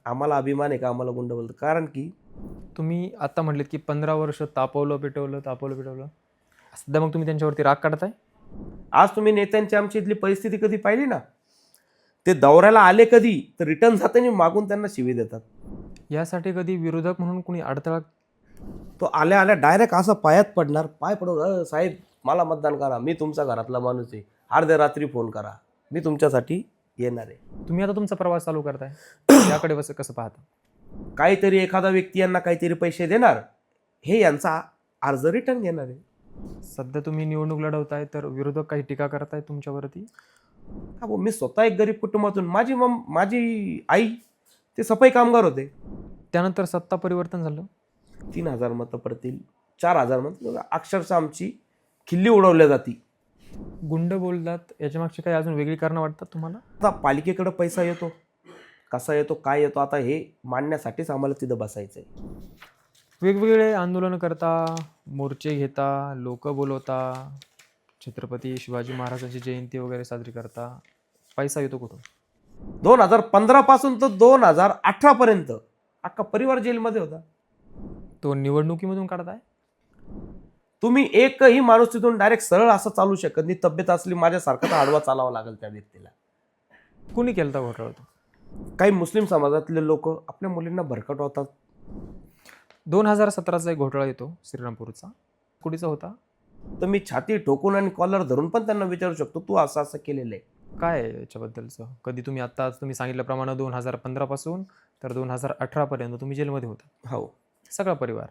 आम्हाला अभिमान आहे का आम्हाला गुंड बोलतो? कारण की तुम्ही आता म्हटलेत की 15 वर्ष तापवलं पेटवलं. सध्या मग तुम्ही त्यांच्यावरती राग काढताय? आज तुम्ही नेत्यांची आमची इथली परिस्थिती कधी पाहिली ना? ते दौऱ्याला आले कधी तर रिटर्न जाताना मागून त्यांना शिवी देतात. यासाठी कधी विरोधक म्हणून कुणी अडथळा? तो आल्या आल्या डायरेक्ट असं पायात पडणार, पाय पडून साहेब मला मतदान करा, मी तुमचा घरातला माणूस आहे, अर्ध्या रात्री फोन करा, मी तुमच्यासाठी येणार आहे. तुम्ही आता तुमचा प्रवास चालू करताय, याकडे कसं पाहता? काहीतरी एखादा व्यक्ती यांना काहीतरी पैसे देणार, हे यांचा अर्ज रिटर्न घेणार आहे. सध्या तुम्ही निवडणूक लढवताय तर विरोधक काही टीका करताय तुमच्यावरती? हा भाऊ, मी स्वतः एक गरीब कुटुंबातून, माझी आई ते सफाई कामगार होते. त्यानंतर सत्ता परिवर्तन झालं, 3,000 मतं पडतील, 4,000 मतं, अक्षरशः आमची खिल्ली उडवल्या जाती. गुंड बोलतात, याच्या मागची काही अजून वेगळी कारणं वाटतात तुम्हाला? आता पालिकेकडे पैसा येतो, कसा येतो, काय येतो, आता हे मांडण्यासाठीच आम्हाला तिथं बसायचं आहे. वेगवेगळे आंदोलन करता, मोर्चे घेता, लोक बोलवता, छत्रपती शिवाजी महाराजांची जयंती वगैरे साजरी करता, पैसा येतो कुठून? 2015 पासून तर 2018 पर्यंत अख्खा परिवार जेलमध्ये होता. तो निवडणुकीमधून काढताय? तुम्ही एकही माणूस तिथून डायरेक्ट सरळ असं चालू शकत नाही. तब्येत असली माझ्यासारखा तर आडवा चालावा लागेल त्या व्यक्तीला. कुणी केलता घोटाळा तो? काही मुस्लिम समाजातले लोक आपल्या मुलींना भरकटवतात. 2017चा एक घोटाळा येतो श्रीरामपूरचा, कुठीचा होता? तर मी छाती ठोकून आणि कॉलर धरून पण त्यांना विचारू शकतो, तू असं असं केलेलं आहे. काय आहे याच्याबद्दलचं? कधी तुम्ही तुम्ही सांगितल्याप्रमाणे 2015 पासून तर 2018 पर्यंत तुम्ही जेलमध्ये होता, हो. सगळा परिवार.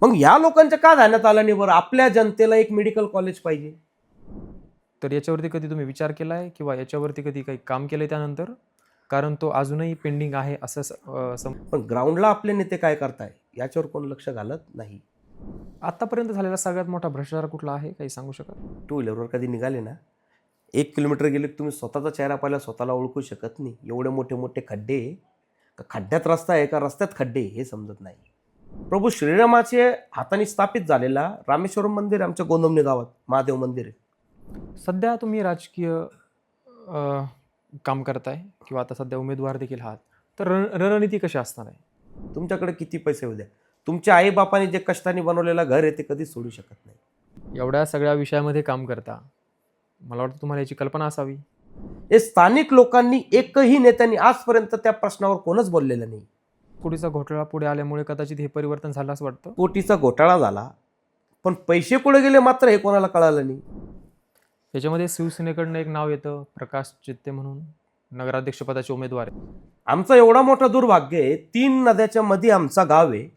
मग या लोकांच्या का ध्यानात आलं नाही बरं? आपल्या जनतेला एक मेडिकल कॉलेज पाहिजे. तर याच्यावरती कधी तुम्ही विचार केलाय किंवा याच्यावरती कधी काही काम केलंय त्यानंतर? कारण तो अजूनही पेंडिंग आहे असं पण ग्राउंडला आपले नेते काय करताय याच्यावर कोण लक्ष घालत नाही. आतापर्यंत झालेला सगळ्यात मोठा भ्रष्टाचार कुठला आहे, काही सांगू शकाल? 2 व्हीलरवर कधी निघाले ना, 1 किलोमीटर गेले की तुम्ही स्वतःचा चेहरा पाहिला स्वतःला ओळखू शकत नाही. एवढे मोठे मोठे खड्डे, का खड्ड्यात रस्ता आहे का रस्त्यात खड्डे हे समजत नाही. प्रभू श्रीरामाचे हाताने स्थापित झालेला रामेश्वरम मंदिर आमच्या गोंदवणे गावात महादेव मंदिर आहे. सध्या तुम्ही राजकीय काम करताय किंवा आता सध्या उमेदवार देखील आहात, तर रणनीती कशी असणार आहे? तुमच्याकडे किती पैसे होऊ द्या, तुमच्या आईबापाने जे कष्टाने बनवलेलं घर आहे ते कधीच सोडू शकत नाही. एवढ्या सगळ्या विषयामध्ये काम करता, मला वाटतं तुम्हाला याची कल्पना असावी. हे स्थानिक लोकांनी एकही नेत्यांनी आजपर्यंत त्या प्रश्नावर कोणच बोललेलं नाही. कुठीचा घोटाळा पुढे आल्यामुळे कदाचित हे परिवर्तन झालं असं वाटतं. कोटीचा घोटाळा झाला, पण पैसे कुठे गेले मात्र हे कोणाला कळालं नाही. याच्यामध्ये शिवसेनेकडनं एक नाव येतं, प्रकाश चित्ते म्हणून नगराध्यक्षपदाचे उमेदवार आहेत. आमचं एवढा मोठा दुर्भाग्य आहे, 3 नद्याच्या मध्ये आमचा गाव आहे,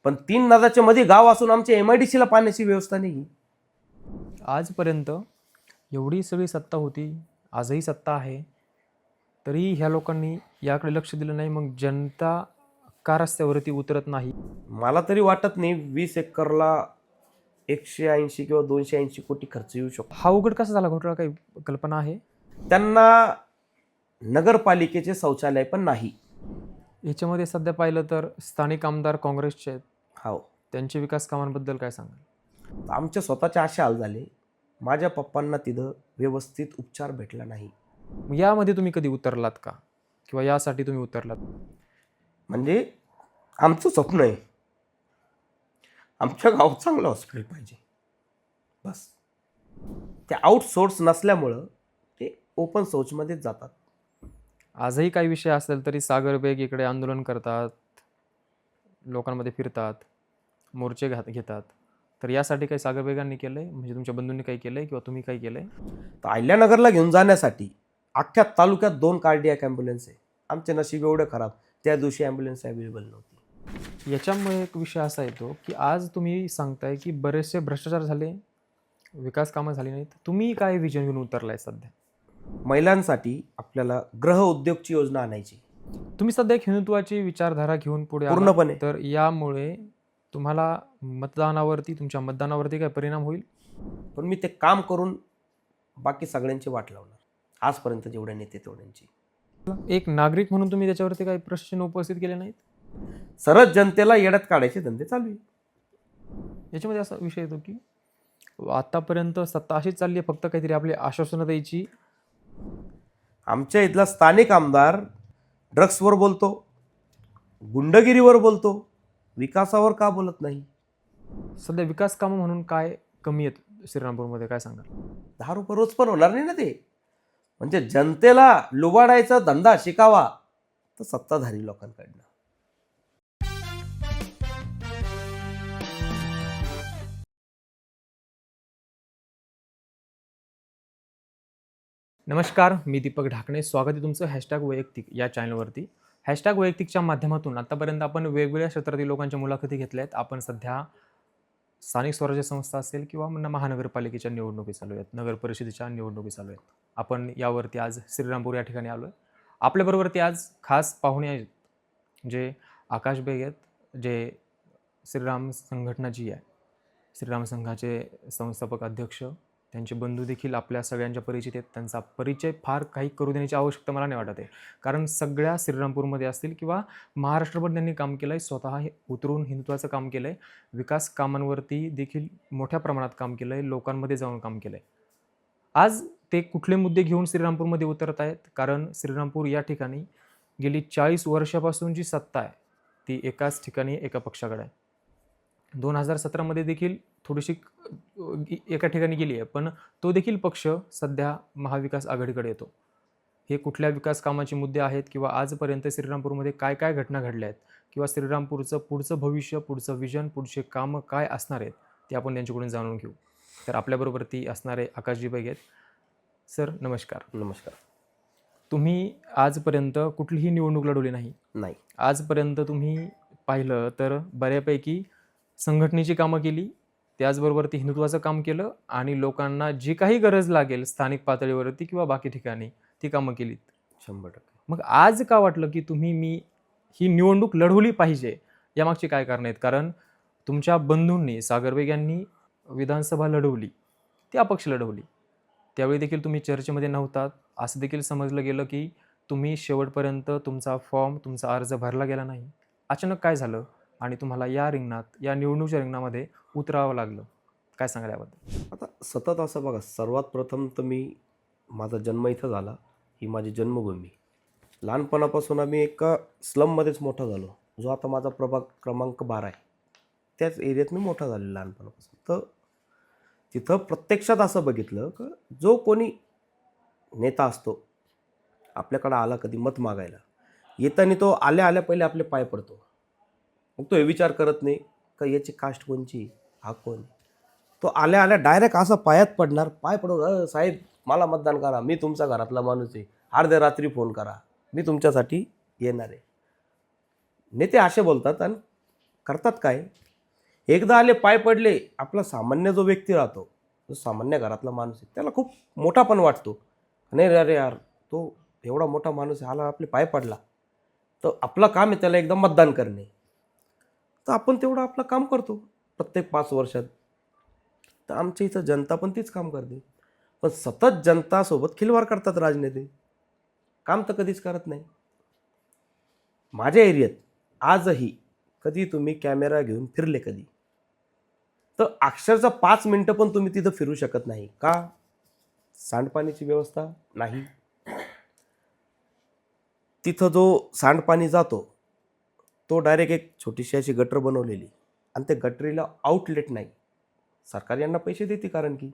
पण 3 नद्याच्या मध्ये गाव असून आमच्या MIDCला पाण्याची व्यवस्था नाही. आजपर्यंत एवढी सगळी सत्ता होती, आजही सत्ता आहे, तरी ह्या लोकांनी याकडे लक्ष दिलं नाही. मग जनता का रस्त्यावरती उतरत नाही? मला तरी वाटत नाही 20 एकरला 180 किंवा 280 कोटी खर्च येऊ शकतो. हा उघड कसा झाला घोटाळा, काही कल्पना आहे? त्यांना नगरपालिकेचे शौचालय पण नाही. याच्यामध्ये सध्या पाहिलं तर स्थानिक आमदार काँग्रेसचे आहेत, हो. त्यांच्या विकास कामांबद्दल काय सांगाल? आमच्या स्वतःचे असे हाल झाले, माझ्या पप्पांना तिथं व्यवस्थित उपचार भेटला नाही. मग यामध्ये तुम्ही कधी उतरलात का, किंवा यासाठी तुम्ही उतरलात? म्हणजे आमचं स्वप्न आहे, आमच्या गावात चांगलं हॉस्पिटल पाहिजे, बस. ते आउटसोर्स नसल्यामुळं ते ओपन सोर्समध्येच जातात. आजही काही विषय असेल तरी सागर बेग इकडे आंदोलन करतात, लोकांमध्ये फिरतात, मोर्चे घेतात. तर यासाठी काही सागर बेगांनी केलंय, म्हणजे तुमच्या बंधूंनी काही केलंय किंवा तुम्ही काही केलंय? तर अहिल्यानगरला घेऊन जाण्यासाठी अख्ख्या तालुक्यात 2 कार्डियाक ॲम्ब्युलन्स आहे. आमचे नशीब एवढं खराब, त्या दिवशी ॲम्ब्युलन्स अवेलेबल नव्हती. याच्यामुळे एक विषय असा येतो की आज तुम्ही सांगताय की बरेचसे भ्रष्टाचार झाले, विकास कामं झाली नाहीत. तुम्ही काय विजन घेऊन उतरलाय सध्या? महिलांसाठी आपल्याला गृह उद्योगची योजना आणायची. तुम्ही सध्या एक हिंदुत्वाची विचारधारा घेऊन पुढे आलात, पूर्णपणे. तर यामुळे तुम्हाला तुमच्या मतदानावरती काय परिणाम होईल? पण मी ते काम करून बाकी सगळ्यांची वाट लावणार, आजपर्यंत जेवढे नेते तेवढ्यांची. एक नागरिक म्हणून तुम्ही त्याच्यावरती काही प्रश्न उपस्थित केले नाहीत? सरळ जनतेला येड्यात काढायचे धंदे चालू आहे. याच्यामध्ये असा विषय येतो की आतापर्यंत सत्ता अशीच चालली आहे, फक्त काहीतरी आपली आश्वासनं द्यायची. आमच्या इथला स्थानिक आमदार ड्रग्सवर बोलतो, गुंडगिरीवर बोलतो, विकासावर का बोलत नाही? सध्या विकास कामं म्हणून काय कमी आहेत श्रीरामपूरमध्ये, काय सांगाल? 10 रुपये रोज पण होणार नाही ना ते. म्हणजे जनतेला लुबाडायचा धंदा शिकावा तर सत्ताधारी लोकांकडनं. नमस्कार, मी दीपक ढाकणे. स्वागत आहे तुमचं हॅशटॅग वैयक्तिक या चॅनलवरती. हॅशटॅग वैयक्तिकच्या माध्यमातून आतापर्यंत आपण वेगवेगळ्या क्षेत्रातील लोकांच्या मुलाखती घेतल्या आहेत. आपण सध्या स्थानिक स्वराज्य संस्था असेल किंवा महानगरपालिकेच्या निवडणुकी चालू आहेत, नगर परिषदेच्या निवडणुकी चालू आहेत. आपण यावरती आज श्रीरामपूर या ठिकाणी आलो आहे. आपल्याबरोबरती आज खास पाहुणे आहेत, जे आकाश बेग आहेत, जे श्रीराम संघटना जी आहे, श्रीराम संघाचे संस्थापक अध्यक्ष, त्यांचे बंधू देखील आपल्या सगळ्यांच्या परिचित आहेत. त्यांचा परिचय फार काही करू देण्याची आवश्यकता मला नाही वाटत आहे, कारण सगळ्या श्रीरामपूरमध्ये असतील किंवा महाराष्ट्रभर त्यांनी काम केलं आहे. स्वतः हे उतरून हिंदुत्वाचं काम केलं आहे, विकास कामांवरती देखील मोठ्या प्रमाणात काम केलं आहे, लोकांमध्ये जाऊन काम केलं आहे. आज ते कुठले मुद्दे घेऊन श्रीरामपूरमध्ये उतरत आहेत? कारण श्रीरामपूर या ठिकाणी गेली 40 वर्षापासून जी सत्ता आहे ती एकाच ठिकाणी एका पक्षाकडे आहे. 2017मध्ये देखील थोडीशी एका ठिकाणी गेली आहे, पण तो देखील पक्ष सध्या महाविकास आघाडीकडे येतो. हे कुठल्या विकास कामाचे मुद्दे आहेत किंवा आजपर्यंत श्रीरामपूरमध्ये काय काय घटना घडल्या आहेत किंवा श्रीरामपूरचं पुढचं भविष्य, पुढचं विजन, पुढचे कामं काय असणार आहेत ते आपण त्यांच्याकडून जाणून घेऊ. तर आपल्याबरोबर ती असणारे आकाशजी बैग आहेत. सर नमस्कार. नमस्कार. तुम्ही आजपर्यंत कुठलीही निवडणूक लढवली नाही. नाही. आजपर्यंत तुम्ही पाहिलं तर बऱ्यापैकी संघटनेची कामं केली, त्याचबरोबर ती हिंदुत्वाचं काम केलं आणि लोकांना जी काही गरज लागेल स्थानिक पातळीवरती किंवा बाकी ठिकाणी ती कामं केलीत. 100%. मग आज का वाटलं की मी ही निवडणूक लढवली पाहिजे? यामागची काय कारणं आहेत? कारण तुमच्या बंधूंनी, सागर बेग यांनी विधानसभा लढवली, ती अपक्ष लढवली. त्यावेळी देखील तुम्ही चर्चेमध्ये नव्हतात. असं देखील समजलं गेलं की तुम्ही शेवटपर्यंत तुमचा फॉर्म, तुमचा अर्ज भरला गेला नाही. अचानक काय झालं आणि तुम्हाला या रिंगणात, या निवडणुकीच्या रिंगणामध्ये उतरावं लागलं? काय सांगाल याबद्दल? आता सतत असं बघा, सर्वात प्रथम तर माझा जन्म इथं झाला, ही माझी जन्मभूमी. लहानपणापासून आम्ही एका स्लममध्येच मोठा झालो, जो आता माझा प्रभाग क्रमांक 12 आहे. त्याच एरियात मी मोठा झालो लहानपणापासून. तर तिथं प्रत्यक्षात असं बघितलं की जो कोणी नेता असतो आपल्याकडं आला कधी मत मागायला, येताना तो आल्या पहिले आपले पाय पडतो. मग तो हे विचार करत नाही का याची कास्ट कोणची, हा कोण. तो आल्या डायरेक्ट असं पायात पडणार, पाय पडून साहेब मला मतदान करा, मी तुमचा घरातला माणूस आहे, अर्ध्या रात्री फोन करा, मी तुमच्यासाठी येणार आहे. नेते असे बोलतात आणि करतात काय? एकदा आले, पाय पडले, आपला सामान्य जो व्यक्ती राहतो, जो सामान्य घरातला माणूस आहे, त्याला खूप मोठा पण वाटतो. नाही रे, अरे यार, तो एवढा मोठा माणूस आहे, आला आपले पाय पडला, तर आपलं काम आहे त्याला एकदा मतदान करणे. तर आपण तेवढं आपलं काम करतो प्रत्येक 5 वर्षात. तर आमच्या इथं जनता पण तीच काम करते, पण सतत जनतासोबत खिलवाड करतात राजनेते. काम तर कधीच करत नाही. माझ्या एरियात आजही कधी तुम्ही कॅमेरा घेऊन फिरले कधी, तर अक्षरशः 5 मिनटं पण तुम्ही तिथं फिरू शकत नाही. का? सांडपाणीची व्यवस्था नाही. तिथं जो सांडपाणी जातो तो डायरेक्ट एक छोटीशी अशी गटर बनवलेली, आणि त्या गटरीला आउटलेट नाही. सरकार यांना पैसे देते, कारण की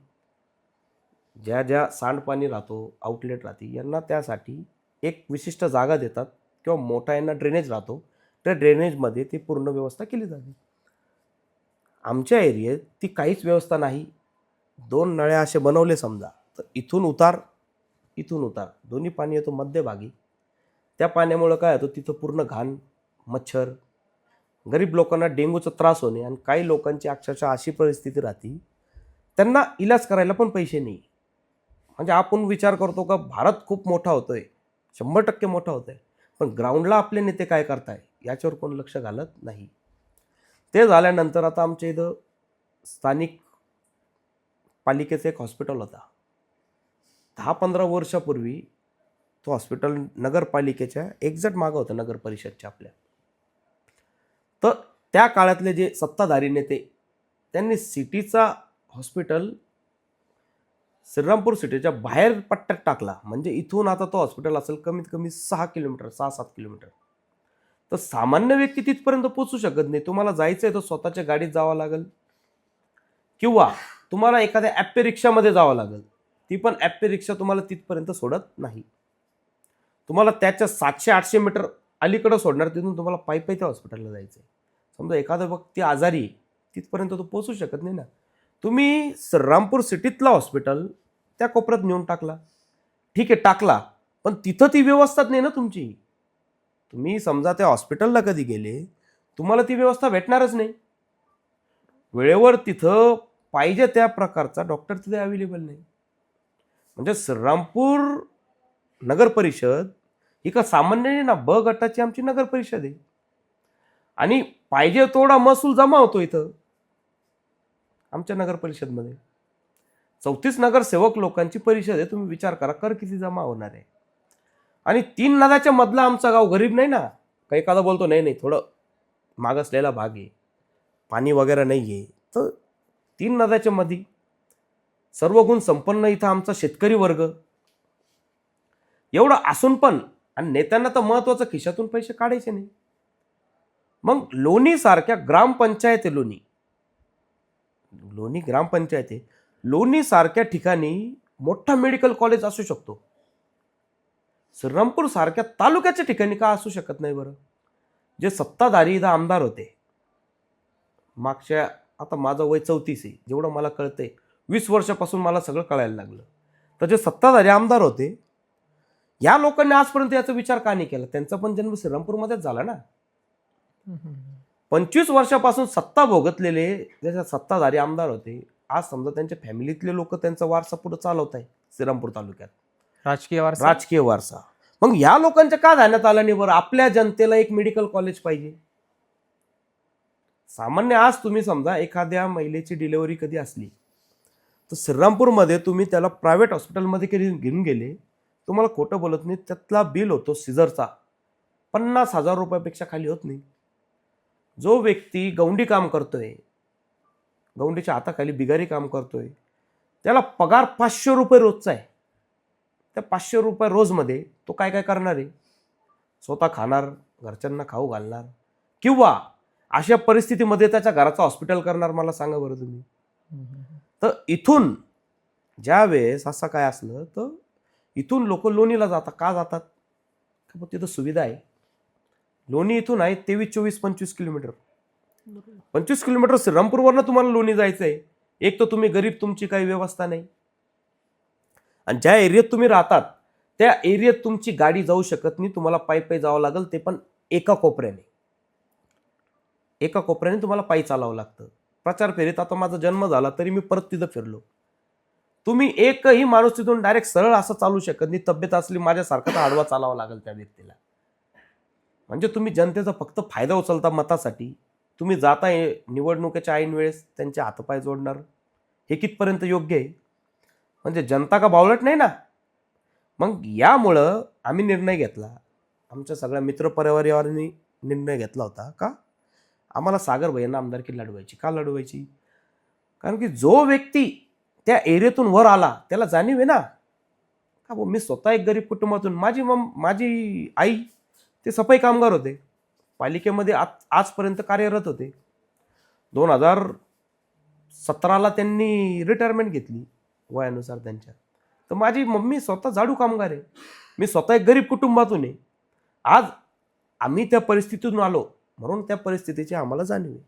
ज्या सांडपाणी राहतो, आउटलेट राहते, यांना त्यासाठी एक विशिष्ट जागा देतात किंवा मोठा यांना ड्रेनेज राहतो, त्या ड्रेनेजमध्ये ती पूर्ण व्यवस्था केली जाते. आमच्या एरियात ती काहीच व्यवस्था नाही. 2 नळ्या असे बनवले समजा, तर इथून उतार दोन्ही पाणी येतो मध्यभागी. त्या पाण्यामुळं काय होतं, तिथं पूर्ण घाण, मच्छर, गरीब लोकांना डेंग्यूचा त्रास होणे, आणि काही लोकांची अक्षरशः अशी परिस्थिती राहते त्यांना इलाज करायला पण पैसे नाही. म्हणजे आपण विचार करतो का भारत खूप मोठा होतोय, 100% मोठा होतोय, पण ग्राउंडला आपले नेते काय करताय याच्यावर कोण लक्ष घालत नाही. ते झाल्यानंतर आता आमच्या इथं स्थानिक पालिकेचं एक हॉस्पिटल होता. 10-15 वर्षापूर्वी तो हॉस्पिटल नगरपालिकेच्या एक्झॅक्ट मागं होतं, नगर परिषदच्या आपल्या. तर त्या काळातले जे सत्ताधारी नेते, त्यांनी सिटीचा हॉस्पिटल श्रीरामपूर सिटीच्या बाहेर पट्ट्यात टाकला म्हणजे इथून आता तो हॉस्पिटल असेल कमीत कमी 6 किलोमीटर 6-7 किलोमीटर, तर सामान्य व्यक्ती तिथपर्यंत पोहोचू शकत नाही. तुम्हाला जायचं आहे तर स्वतःच्या गाडीत जावं लागेल किंवा तुम्हाला एखाद्या ॲप्पे रिक्षामध्ये जावं लागेल. ती पण ॲप्पे रिक्षा तुम्हाला तिथपर्यंत सोडत नाही. तुम्हाला त्याच्या 700-800 मीटर अलीकडं सोडणार, तिथून तुम्हाला पायी त्या हॉस्पिटलला जायचं आहे. समजा एखादा व्यक्ती आजारी तिथपर्यंत तो पोहोचू शकत नाही ना. तुम्ही श्रीरामपूर सिटीतला हॉस्पिटल त्या कोपऱ्यात नेऊन टाकला, ठीक आहे टाकला, पण तिथं ती व्यवस्थाच नाही ना तुमची. तुम्ही समजा त्या हॉस्पिटलला कधी गेले, तुम्हाला ती व्यवस्था भेटणारच नाही. वेळेवर तिथं पाहिजे त्या प्रकारचा डॉक्टर तिथे अवेलेबल नाही. म्हणजे श्रीरामपूर नगर परिषद ही का सामान्य नाही ना, ब गटाची आमची नगर परिषद आहे आणि पाहिजे तेवढा महसूल जमा होतो इथं आमच्या नगर परिषदमध्ये. 34 नगरसेवक लोकांची परिषद आहे. तुम्ही विचार करा कर किती जमा होणार आहे. आणि 3 नद्याच्या मधला आमचा गाव गरीब नाही ना. काही एखादा बोलतो नाही नाही थोडं मागासलेला भाग आहे, पाणी वगैरे नाही आहे, तर 3 नद्याच्या मध्ये सर्व गुण संपन्न इथं आमचा शेतकरी वर्ग. एवढं असून पण आणि नेत्यांना तर महत्वाचं खिशातून पैसे काढायचे नाही. मग लोणी सारख्या ग्रामपंचायत आहे, लोणी ग्रामपंचायत आहे, लोणी सारख्या ठिकाणी मोठा मेडिकल कॉलेज असू शकतो. श्रीरामपूर सारख्या तालुक्याच्या ठिकाणी का असू शकत नाही बरं? जे सत्ताधारी इथं आमदार होते मागच्या, आता माझं वय 34 आहे, जेवढं मला कळतंय 20 वर्षापासून मला सगळं कळायला लागलं, तर जे सत्ताधारी आमदार होते या लोकांनी आजपर्यंत याचा विचार का नाही केला? त्यांचा पण जन्म श्रीरामपूरमध्येच झाला ना. 25 वर्षापासून सत्ता भोगतलेले ज्याच्या सत्ताधारी आमदार होते, आज समजा त्यांच्या फॅमिलीतले लोक त्यांचा वारसा पुढे चालवत आहे श्रीरामपूर तालुक्यात, राजकीय वारसा. मग या लोकांच्या का ध्यानात आलं नाही बरं? आपल्या जनतेला एक मेडिकल कॉलेज पाहिजे. सामान्य आज तुम्ही समजा एखाद्या महिलेची डिलिव्हरी कधी असली तर श्रीरामपूरमध्ये तुम्ही त्याला प्रायव्हेट हॉस्पिटलमध्ये कधी घेऊन गेले, तुम्हाला खोटं बोलत नाही, त्यातला बिल होतो सिझरचा 50,000 रुपयापेक्षा खाली होत नाही. जो व्यक्ती गौंडी काम करतोय, गौंडीच्या हाताखाली बिगारी काम करतोय, त्याला पगार 500 रुपये रोजचा आहे. त्या 500 रुपये रोजमध्ये तो काय काय करणार आहे? स्वतः खाणार, घरच्यांना खाऊ घालणार, किंवा अशा परिस्थितीमध्ये त्याच्या घराचं हॉस्पिटल करणार? मला सांगा बरं तुम्ही. तर इथून ज्या वेळेस असं काय असलं तर इथून लोक लोणीला जातात. का जातात? का तिथं सुविधा आहे. लोणी इथून आहे 23, 24, 25 किलोमीटर. 25 किलोमीटर श्रीरामपूरवरनं तुम्हाला लोणी जायचं आहे. एक तर तुम्ही गरीब, तुमची काही व्यवस्था नाही, आणि ज्या एरियात तुम्ही राहतात त्या एरियात तुमची गाडी जाऊ शकत नाही, तुम्हाला पायी जावं लागेल, ते पण एका कोपऱ्याने तुम्हाला पायी चालावं लागतं. प्रचार फेरीत आता माझा जन्म झाला तरी मी परत तिथं फिरलो. तुम्ही एकही माणूस तिथून डायरेक्ट सरळ असं चालू शकत नाही. तब्येत असली माझ्यासारखा तर आडवा चालावा लागेल त्या व्यक्तीला. म्हणजे तुम्ही जनतेचा फक्त फायदा उचलता मतासाठी. तुम्ही जाताय निवडणुकीच्या ऐन वेळेस त्यांचे हातपाय जोडणार, हे कितपर्यंत योग्य आहे? म्हणजे जनता का बावळट नाही ना. मग यामुळं आम्ही निर्णय घेतला, आमच्या सगळ्या मित्रपरिवारांनी निर्णय घेतला होता का आम्हाला सागर भैयांना आमदारकी लढवायची. का लढवायची? कारण की जो व्यक्ती त्या एरियातून वर आला त्याला जाणीव आहे ना. का भाऊ, मी स्वतः एक गरीब कुटुंबातून, माझी आई ते सफाई कामगार होते, पालिकेमध्ये आजपर्यंत कार्यरत होते. 2017ला त्यांनी रिटायरमेंट घेतली वयानुसार त्यांच्या. तर माझी मम्मी स्वतः झाडू कामगार आहे. मी स्वतः एक गरीब कुटुंबातून आहे. आज आम्ही त्या परिस्थितीतून आलो म्हणून त्या परिस्थितीची आम्हाला जाणीव आहे.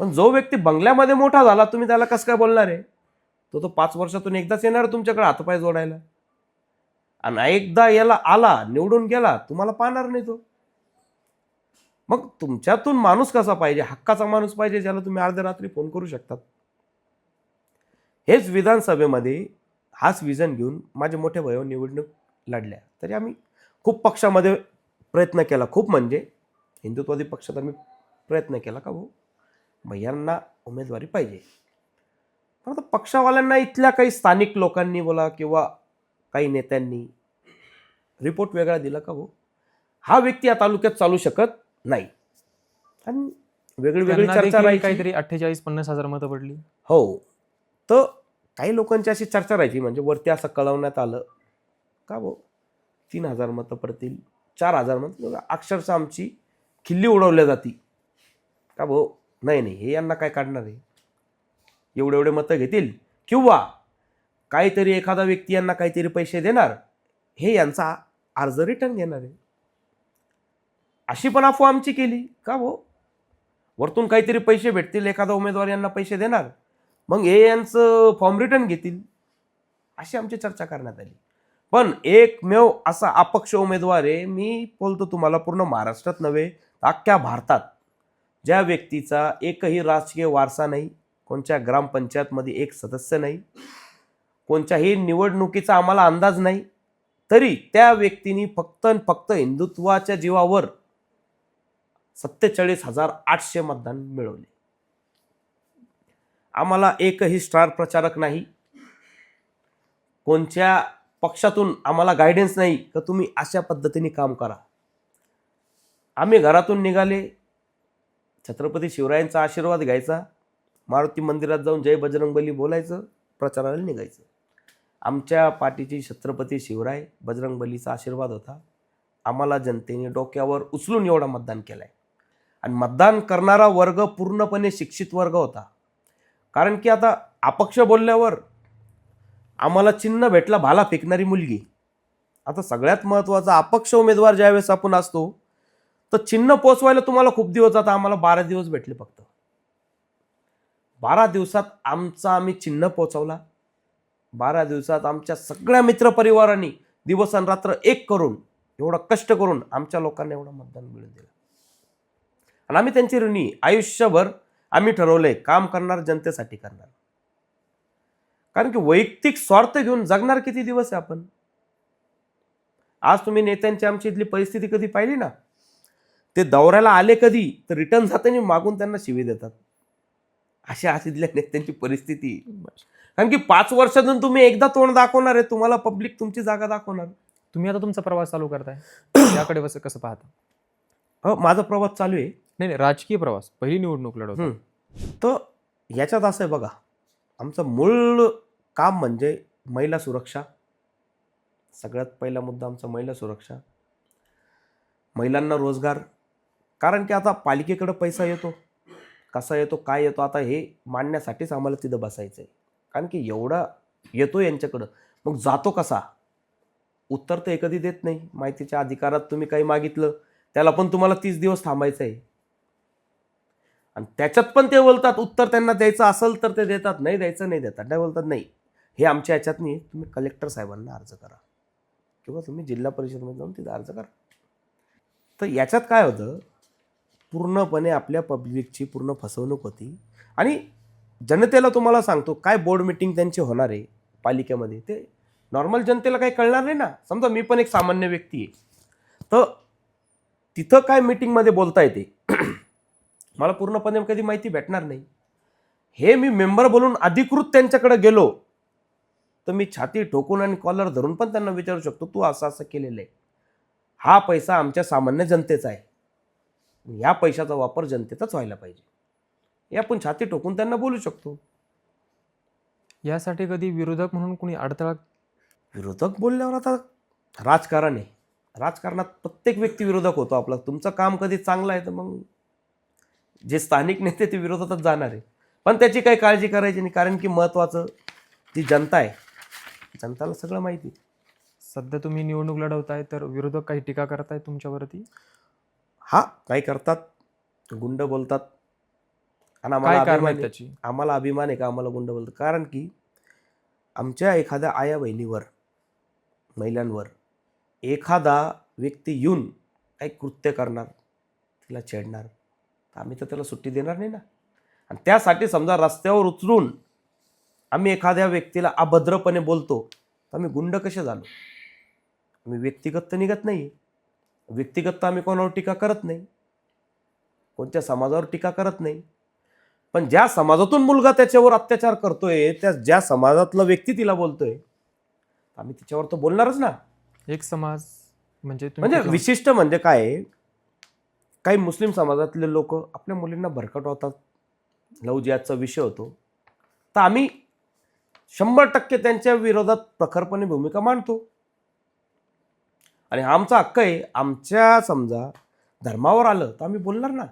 पण जो व्यक्ती बंगल्यामध्ये मोठा झाला, तुम्ही त्याला कसं काय बोलणार आहे? तो 5 वर्षातून एकदाच येणार तुमच्याकडे हातपाय जोडायला, आणि एकदा याला आला निवडून गेला तुम्हाला पाहणार नाही तो. मग तुमच्यातून माणूस कसा पाहिजे? हक्काचा माणूस पाहिजे, ज्याला तुम्ही अर्ध्या रात्री फोन करू शकतात. हेच विधानसभेमध्ये हाच विजन घेऊन माझे मोठे भाऊ निवडणूक लढल्या. तरी आम्ही खूप पक्षामध्ये प्रयत्न केला, खूप म्हणजे हिंदुत्वादी पक्षात आम्ही प्रयत्न केला का भाऊ भैयांना उमेदवारी पाहिजे. पण आता पक्षावाल्यांना इथल्या काही स्थानिक लोकांनी बोला किंवा काही नेत्यांनी रिपोर्ट वेगळा दिला का भाऊ हा व्यक्ती या तालुक्यात चालू शकत नाही, आणि वेगळी चर्चा राहायची. काहीतरी 48-50 हजार मतं पडली. हो, तर काही लोकांची अशी चर्चा राहायची, म्हणजे वरती असं कळवण्यात आलं का भाऊ 3,000 मतं पडतील, 4,000 मतं, अक्षरशः आमची खिल्ली उडवल्या जाती का भाऊ नाही नाही हे यांना काय काढणार आहे, एवढे एवढे मतं घेतील किंवा काहीतरी एखादा व्यक्ती यांना काहीतरी पैसे देणार, हे यांचा अर्ज रिटर्न घेणार आहे, अशी पण अफवा आमची केली का भाऊ वरतून काहीतरी पैसे भेटतील, एखादा उमेदवार यांना पैसे देणार, मग हे यांचं फॉर्म रिटर्न घेतील, अशी आमची चर्चा करण्यात आली. पण एकमेव असा अपक्ष उमेदवार आहे, मी बोलतो तुम्हाला पूर्ण महाराष्ट्रात नव्हे अख्ख्या भारतात, ज्या व्यक्तीचा एकही राजकीय वारसा नाही, कोणत्या ग्रामपंचायतमध्ये एक सदस्य नाही, कोणत्याही निवडणुकीचा आम्हाला अंदाज नाही, तरी त्या व्यक्तीने फक्त आणि फक्त हिंदुत्वाच्या जीवावर 47,800 मतदान मिळवले. आम्हाला एकही स्टार प्रचारक नाही, कोणत्या पक्षातून आम्हाला गायडन्स नाही का तुम्ही अशा पद्धतीने काम करा. आम्ही घरातून निघाले, छत्रपती शिवरायांचा आशीर्वाद घ्यायचा, मारुती मंदिरात जाऊन जय बजरंगबली बोलायचं, प्रचाराला निघायचं. आमच्या पाठीची छत्रपती शिवराय बजरंगबलीचा आशीर्वाद होता. आम्हाला जनतेने डोक्यावर उचलून एवढा मतदान केलाय. आणि मतदान करणारा वर्ग पूर्णपणे शिक्षित वर्ग होता. कारण की आता अपक्ष बोलल्यावर आम्हाला चिन्ह भेटला भाला फेकणारी मुलगी. आता सगळ्यात महत्त्वाचा, अपक्ष उमेदवार ज्यावेळेस आपण असतो तर चिन्ह पोचवायला तुम्हाला खूप दिवस जातात, आम्हाला 12 दिवस भेटले फक्त. 12 दिवसात आम्ही चिन्ह पोचवला. 12 दिवसात आमच्या सगळ्या मित्रपरिवारांनी दिवस आणि रात्र एक करून, एवढं कष्ट करून आमच्या लोकांना एवढं मतदान मिळून दिलं. आणि आम्ही त्यांची ऋणी. आयुष्यभर आम्ही ठरवलंय काम करणार, जनतेसाठी करणार. कारण की वैयक्तिक स्वार्थ घेऊन जगणार किती दिवस आहे आपण. आज तुम्ही नेत्यांची आमची इथली परिस्थिती कधी पाहिली ना, ते दौऱ्याला आले कधी तर रिटर्न जाताना मागून त्यांना शिवी देतात, अशा इथल्या नेत्यांची परिस्थिती. कारण की 5 वर्षातून तुम्ही एकदा तोंड दाखवणार आहे, तुम्हाला पब्लिक तुमची जागा दाखवणार. तुम्ही आता तुमचा प्रवास चालू करताय, याकडे कसं पाहता? माझा प्रवास चालू आहे. नाही, राजकीय प्रवास, पहिली निवडणूक लढवतो. तर याच्यात असं आहे बघा, आमचं मूळ काम म्हणजे महिला सुरक्षा. सगळ्यात पहिला मुद्दा आमचा महिला सुरक्षा, महिलांना रोजगार. कारण की आता पालिकेकडे पैसा येतो, कसा येतो, काय येतो, आता हे मांडण्यासाठीच आम्हाला तिथं बसायचं आहे. कारण की एवढा येतो यांच्याकडं, मग जातो कसा, उत्तर तर कधी देत नाही. माहितीच्या अधिकारात तुम्ही काही मागितलं त्याला पण तुम्हाला 30 दिवस थांबायचं आहे. आणि त्याच्यात पण ते बोलतात उत्तर त्यांना द्यायचं असेल तर ते देतात, नाही द्यायचं नाही देतात. नाही बोलतात नाही हे आमच्या ह्याच्यात नाही, तुम्ही कलेक्टर साहेबांना अर्ज करा किंवा तुम्ही जिल्हा परिषदमध्ये जाऊन तिथे अर्ज करा. तर याच्यात काय होतं, पूर्णपणे आपल्या पब्लिकची पूर्ण फसवणूक होती. आणि जनतेला तुम्हाला सांगतो, काय बोर्ड मीटिंग त्यांची होणार आहे पालिकेमध्ये, ते नॉर्मल जनतेला काही कळणार नाही ना. समजा मी पण एक सामान्य व्यक्ती आहे, तर तिथं काय मीटिंगमध्ये बोलता येते मला पूर्णपणे कधी माहिती भेटणार नाही. हे मी मेंबर बोलून अधिकृत त्यांच्याकडे गेलो तर मी छाती ठोकून आणि कॉलर धरून पण त्यांना विचारू शकतो, तू असं असं केलेलं आहे, हा पैसा आमच्या सामान्य जनतेचा आहे, या पैशाचा वापर जनतेचाच व्हायला पाहिजे, हे आपण छाती ठोकून त्यांना बोलू शकतो. यासाठी कधी विरोधक म्हणून कोणी अडथळा? विरोधक बोलल्यावर आता राजकारण आहे, राजकारणात प्रत्येक व्यक्ती विरोधक होतो आपला. तुमचं काम कधी चांगलं आहे तर मग जे स्थानिक नेते ते विरोधातच जाणार आहे, पण त्याची काही काळजी करायची नाही. कारण की महत्त्वाचं ती जनता आहे, जनताला सगळं माहिती. सध्या तुम्ही निवडणूक लढवताय तर विरोधक काही टीका करताय तुमच्यावरती? हा, काही करतात, गुंड बोलतात. आणि काय कारण अभिमान आहे आहे, त्याची? आम्हाला अभिमान आहे का आम्हाला गुंड बोलतात. कारण की आमच्या एखाद्या आया बहिणीवर, महिलांवर एखादा व्यक्ती येऊन काही कृत्य करणार, तिला छेडणार, तर आम्ही तर त्याला सुट्टी देणार नाही ना. आणि त्यासाठी समजा रस्त्यावर उचलून आम्ही एखाद्या व्यक्तीला अभद्रपणे बोलतो तर आम्ही गुंड कसे झालो? आम्ही व्यक्तिगत तर निघत नाही, व्यक्तिगत तर आम्ही कोणावर टीका करत नाही, कोणत्या समाजावर टीका करत नाही. पण ज्या समाजातून मुलगा त्याच्यावर अत्याचार करतोय, त्या ज्या समाजातला व्यक्ती तिला बोलतोय, आम्ही तिच्यावर तर बोलणारच ना. एक समाज म्हणजे तुम्ही म्हणजे विशिष्ट म्हणजे काय आहे, काही मुस्लिम समाजातले लोक आपल्या मुलींना भरकटवतात, लव्ह जिहादचा विषय होतो, तर आम्ही 100% त्यांच्या विरोधात प्रखरपणे भूमिका मांडतो. आणि आमचा हक्क आहे. आमच्या समजा धर्मावर आलं तर आम्ही बोलणार ना.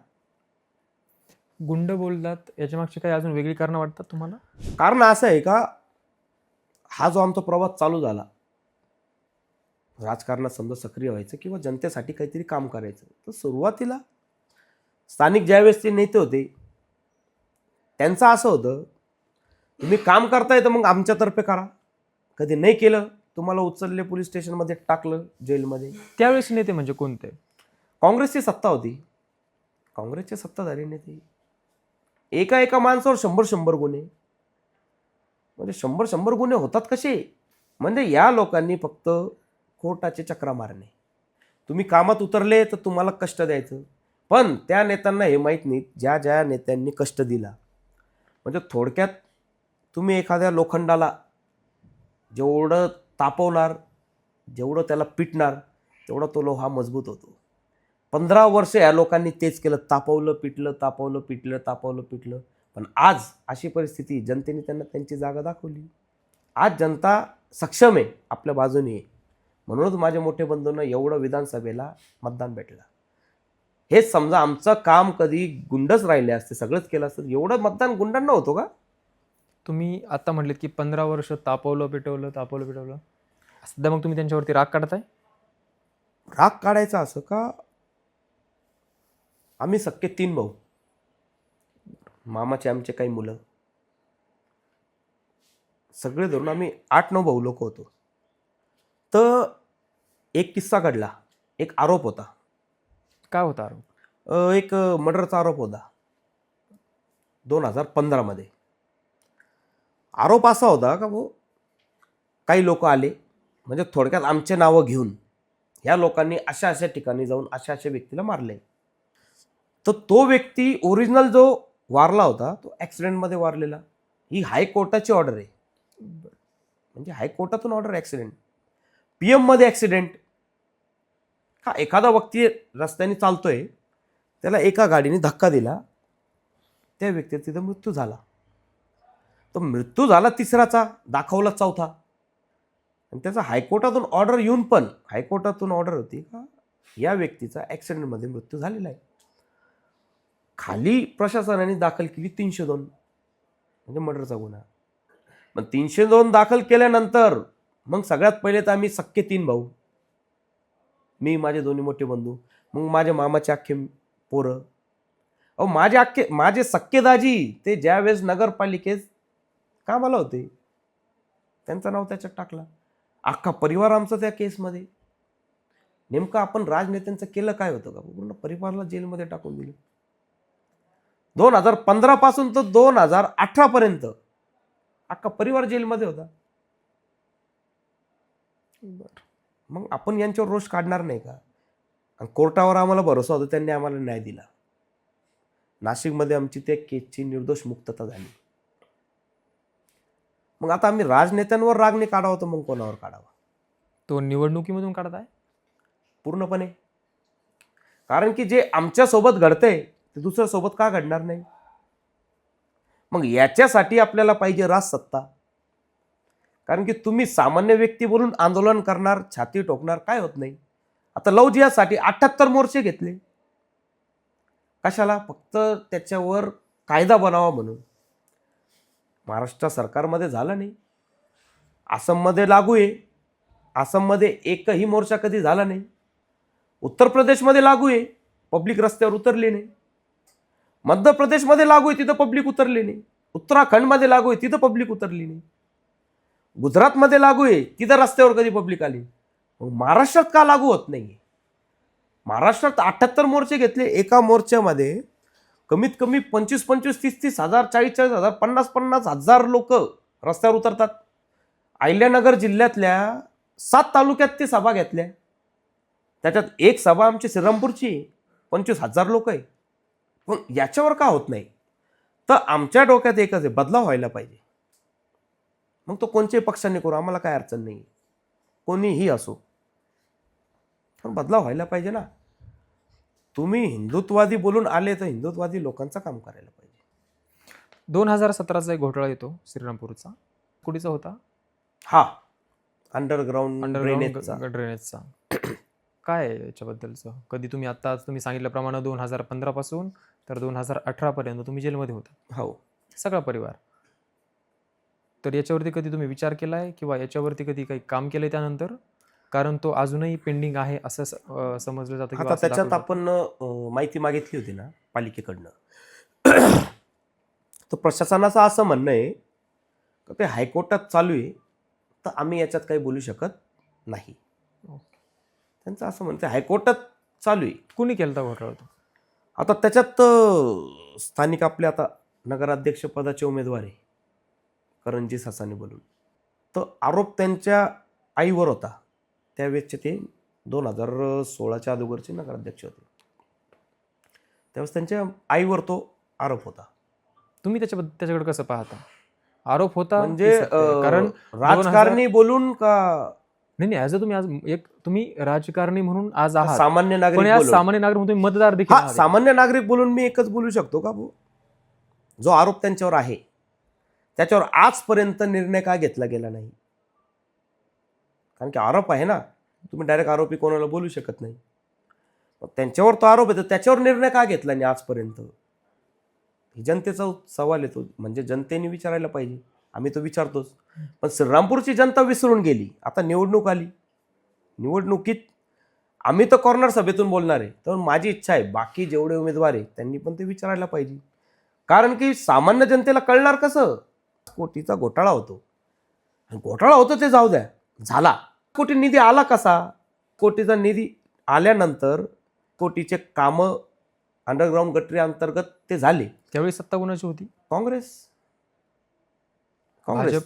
गुंड बोलतात याच्या मागची काही अजून वेगळी कारणं वाटतात तुम्हाला? कारण असं आहे का, हा जो आमचा प्रवास चालू झाला, राजकारणात समजा सक्रिय व्हायचं किंवा जनतेसाठी काहीतरी काम करायचं, तर सुरुवातीला स्थानिक ज्यावेळेस ते नेते होते त्यांचं असं होतं, तुम्ही काम करताय तर मग आमच्यातर्फे करा, कधी नाही केलं तुम्हाला उचलले पोलीस स्टेशनमध्ये टाकलं, जेलमध्ये. त्यावेळेस नेते म्हणजे कोणते? काँग्रेसची सत्ता होती, काँग्रेसचे सत्ताधारी नेते. एका माणसावर 100 गुन्हे, म्हणजे 100 गुन्हे होतात कसे? म्हणजे या लोकांनी फक्त कोर्टाचे चक्रा मारणे. तुम्ही कामात उतरले तर तुम्हाला कष्ट द्यायचं. पण त्या नेत्यांना हे माहीत नाही, ज्या नेत्यांनी कष्ट दिला, म्हणजे थोडक्यात तुम्ही एखाद्या लोखंडाला जेवढं तापवणार, जेवढं त्याला पिटणार, तेवढा तो लोहा मजबूत होतो. 15 वर्ष या लोकांनी तेच केलं, तापवलं पिटलं. पण आज अशी परिस्थिती, जनतेने त्यांना त्यांची जागा दाखवली. आज जनता सक्षम आहे, आपल्या बाजूने आहे. म्हणूनच माझ्या मोठे बंधूंना एवढं विधानसभेला मतदान भेटलं. हेच समजा आमचं काम कधी गुंडच राहिले असते, सगळंच केलं असतं, एवढं मतदान गुंडांना होतो का? तुम्ही आता म्हटलेत की 15 वर्ष तापवलं पिटवलं. सध्या मग तुम्ही त्यांच्यावरती राग काढताय? राग काढायचा असं का, आम्ही सख्खे 3 भाऊ, मामाचे आमचे काही मुलं, सगळे धरून आम्ही 8-9 भाऊ लोक होतो. तर एक किस्सा घडला, एक आरोप होता. काय होता आरोप? एक मर्डरचा आरोप होता 2015 मध्ये. आरोप असा होता का भाऊ, काही लोक आले, म्हणजे थोडक्यात आमचे नावं घेऊन ह्या लोकांनी अशा ठिकाणी जाऊन अशा व्यक्तीला मारले. तर तो व्यक्ती ओरिजिनल जो वारला होता तो ॲक्सिडेंटमध्ये वारलेला. ही हायकोर्टाची ऑर्डर आहे, म्हणजे हायकोर्टातून ऑर्डर. ॲक्सिडेंट, PM मध्ये ॲक्सिडेंट. का एखादा व्यक्ती रस्त्याने चालतोय, त्याला एका गाडीने धक्का दिला, त्या व्यक्तीचा तिथं मृत्यू झाला. तो मृत्यू झाला तिसराचा, दाखवला चौथा. आणि त्याचा हायकोर्टातून ऑर्डर येऊन पण, हायकोर्टातून ऑर्डर होती का या व्यक्तीचा ॲक्सिडेंटमध्ये मृत्यू झालेला आहे. खाली प्रशासनाने दाखल केली 302, म्हणजे मर्डरचा गुन्हा. मग 302 दाखल केल्यानंतर मग सगळ्यात पहिले तर आम्ही सख्खे 3 भाऊ, मी, माझे दोन्ही मोठे बंधू, मग माझ्या मामाचे अख्खे पोरं, माझे सख्खे दाजी, ते ज्यावेळेस नगरपालिकेत कामाला होते, त्यांचं नाव त्याच्यात टाकला. अख्खा परिवार आमचा त्या केसमध्ये. नेमकं आपण राजनेत्यांचं केलं काय होतं का, पूर्ण परिवाराला जेलमध्ये टाकून दिलं. 2015 पासून तर 2018 पर्यंत अख्खा परिवार जेलमध्ये होता. मग आपण यांच्यावर रोष काढणार नाही का? आणि कोर्टावर आम्हाला भरोसा होता, त्यांनी आम्हाला न्याय दिला. नाशिकमध्ये आमची त्या केसची निर्दोष मुक्तता झाली. मग आता आम्ही राजनेत्यांवर राग नाही काढावा तर मग कोणावर काढावा? तो निवडणुकीमधून काढताय? पूर्णपणे. कारण की जे आमच्यासोबत घडतंय ते दुसऱ्यासोबत का घडणार नाही? मग याच्यासाठी आपल्याला पाहिजे राजसत्ता. कारण की तुम्ही सामान्य व्यक्ती बोलून आंदोलन करणार, छाती ठोकणार, काय होत नाही. आता लव जिहादसाठी 78 मोर्चे घेतले. कशाला? फक्त त्याच्यावर कायदा बनावा म्हणून. महाराष्ट्र सरकारमध्ये झालं नाही, आसाममध्ये लागू आहे, आसाममध्ये एकही मोर्चा कधी झाला नाही. उत्तर प्रदेशमध्ये लागू आहे, पब्लिक रस्त्यावर उतरली नाही. मध्य प्रदेशमध्ये लागू आहे, तिथं पब्लिक उतरली नाही. उत्तराखंडमध्ये लागू आहे, तिथं पब्लिक उतरली नाही. गुजरातमध्ये लागू आहे, तिथं रस्त्यावर कधी पब्लिक आली. मग महाराष्ट्रात का लागू होत नाही? महाराष्ट्रात 78 मोर्चे घेतले. एका मोर्चामध्ये कमीत कमी 25-25, 30-30 हजार, 40-40 हजार, 50-50 हजार लोक रस्त्यावर उतरतात. अहिल्यानगर जिल्ह्यातल्या 7 तालुक्यात ते सभा घेतल्या. त्याच्यात एक सभा आमची श्रीरामपूरची, 25,000 लोक आहे. पण याच्यावर का होत नाही? तर आमच्या डोक्यात एकच आहे, बदलाव व्हायला पाहिजे. मग तो कोणत्याही पक्षाने करू, आम्हाला काय अडचण नाही, कोणीही असो, पण बदलाव व्हायला पाहिजे ना. तुम्ही हिंदुत्ववादी बोलून आले तर हिंदुत्ववादी लोकांचं काम करायला पाहिजे. 2017चा एक घोटाळा येतो श्रीरामपूरचा. कुठचा होता? हा अंडरग्राऊंड ड्रेनेजचा. ड्रेनेजचा. काय आहे याच्याबद्दलचं? कधी तुम्ही आता तुम्ही सांगितल्याप्रमाणे 2015 पासून तर 2018 पर्यंत तुम्ही जेलमध्ये होता, हो. सगळा परिवार. तर याच्यावरती कधी तुम्ही विचार केलाय किंवा याच्यावरती कधी काही काम केलंय त्यानंतर? कारण तो अजूनही पेंडिंग आहे असं समजलं जातं किंवा आता असं त्याच्यात दाखवलं जातं. आपण माहिती मागितली होती ना पालिकेकडनं. तर प्रशासनाचं असं म्हणणं आहे का ते हायकोर्टात चालू आहे, तर आम्ही याच्यात काही बोलू शकत नाही. ओके. त्यांचं असं म्हणतं हायकोर्टात चालू आहे. कुणी केलं होता घोटाळा तो? आता त्याच्यात स्थानिक आपले आता नगराध्यक्ष पदाचे उमेदवार आहे करंजी ससाने बोलून. तर आरोप त्यांच्या आईवर होता. त्यावेळेसचे ते 2016च्या अगोदरचे नगराध्यक्ष होते. त्यावेळेस त्यांच्या आईवर तो आरोप होता. तुम्ही त्याच्याकडे कसं पाहता? आरोप होता म्हणजे की सत्य आहे? कारण राजकारणी बोलून का नाही ॲज अ तुम्ही आज एक तुम्ही राजकारणी म्हणून आज आहात, सामान्य पण नागरिक या बोलून? सामान्य नागरिक म्हणून तुम्ही मतदार देखील हा, आहात. सामान्य नागरिक बोलून मी एकच बोलू शकतो का भाऊ, जो आरोप त्यांच्यावर आहे त्याच्यावर आजपर्यंत निर्णय का घेतला गेला नाही? कारण की आरोप आहे ना, तुम्ही डायरेक्ट आरोपी कोणाला बोलू शकत नाही. मग त्यांच्यावर तो आरोप आहे तर त्याच्यावर निर्णय का घेतला नाही आजपर्यंत? ही जनतेचा सवाल येतो, म्हणजे जनतेने विचारायला पाहिजे. आम्ही तो विचारतोच, पण श्रीरामपूरची जनता विसरून गेली. आता निवडणूक आली, निवडणुकीत आम्ही तर कॉर्नर सभेतून बोलणार आहे. तर माझी इच्छा आहे बाकी जेवढे उमेदवार आहे त्यांनी पण ते विचारायला पाहिजे. कारण की सामान्य जनतेला कळणार कसं? कोटीचा घोटाळा होतो, घोटाळा होतो ते जाऊ द्या, झाला. कोटी निधी आला कसा? कोटीचा निधी आल्यानंतर कोटीचे कामं अंडरग्राऊंड गटरी अंतर्गत ते झाले. त्यावेळी सत्ता कोणाची होती? काँग्रेस. भाजप, नाही,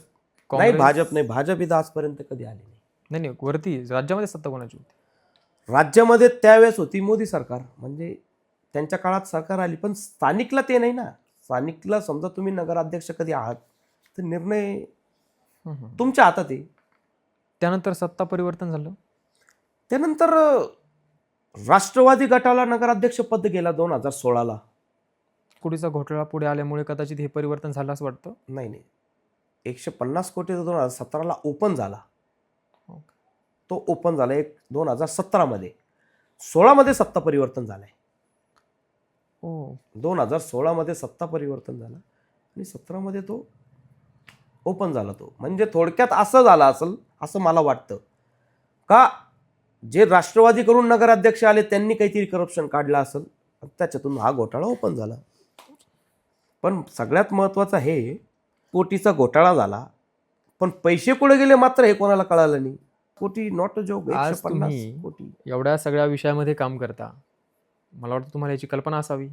काँग्रेस? भाजप नाही. भाजप इथं आजपर्यंत कधी आले नाही. नाही नाही, वरती राज्यामध्ये सत्ता कोणाची होती? राज्यामध्ये त्यावेळेस होती मोदी सरकार, म्हणजे त्यांच्या काळात सरकार आली, पण स्थानिकला ते नाही ना. स्थानिकला समजा तुम्ही नगराध्यक्ष कधी आहात तर निर्णय तुमच्या हातात आहे. त्यानंतर सत्ता परिवर्तन झालं. त्यानंतर राष्ट्रवादी गटाला नगराध्यक्ष पद गेला 2016ला. कुठचा घोटाळा पुढे आल्यामुळे कदाचित हे परिवर्तन झालं असं वाटतं. नाही नाही, 150 कोटी 2017ला ओपन झाला. तो ओपन झाला 2017मध्ये. 16मध्ये सत्ता परिवर्तन झालंय. हो. 2016मध्ये सत्ता परिवर्तन झालं आणि 17मध्ये तो ओपन झाला. तो म्हणजे थोडक्यात असं झालं असेल असं मला वाटतं का जे राष्ट्रवादी करून नगराध्यक्ष आले त्यांनी काहीतरी करप्शन काढलं असेल, त्याच्यातून हा घोटाळा ओपन झाला. पण सगळ्यात महत्त्वाचं हे कोटीचा घोटाळा झाला, पण पैसे कुठे गेले मात्र हे कोणाला कळालं नाही. कोटी नॉट अ जोक. आज 150 तुम्ही कोटी. एवढ्या सगळ्या विषयामध्ये काम करता, मला वाटतं तुम्हाला याची कल्पना असावी.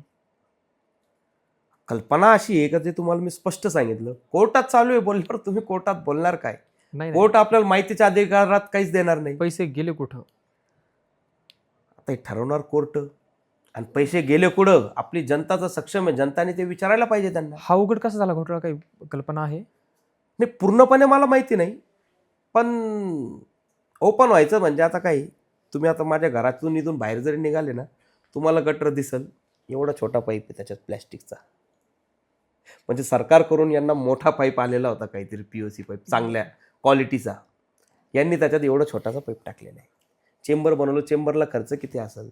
कल्पना अशी आहे का ते तुम्हाला मी स्पष्ट सांगितलं. कोर्टात चालू आहे बोलल्यावर तुम्ही कोर्टात बोलणार काय? नाही नाही, कोर्ट आपल्याला माहितीच्या अधिकारात काहीच देणार नाही. पैसे गेले कुठं? आता हे ठरवणार कोर्ट. आणि पैसे गेले कुठं? आपली जनता तर सक्षम आहे, जनताने ते विचारायला पाहिजे त्यांना. हा उघड कसा झाला घोटाळा, काही कल्पना आहे? नाही, पूर्णपणे मला माहिती नाही, पण ओपन व्हायचं म्हणजे आता काही तुम्ही आता माझ्या घरातून इथून बाहेर जरी निघाले ना, तुम्हाला गटर दिसल एवढा छोटा पाईप आहे त्याच्यात प्लॅस्टिकचा. म्हणजे सरकार करून यांना मोठा पाईप आलेला होता, काहीतरी POC पाईप चांगल्या क्वालिटीचा. यांनी त्याच्यात एवढा छोटासा पाईप टाकलेला आहे. चेंबर बनवलं, चेंबरला खर्च किती असेल?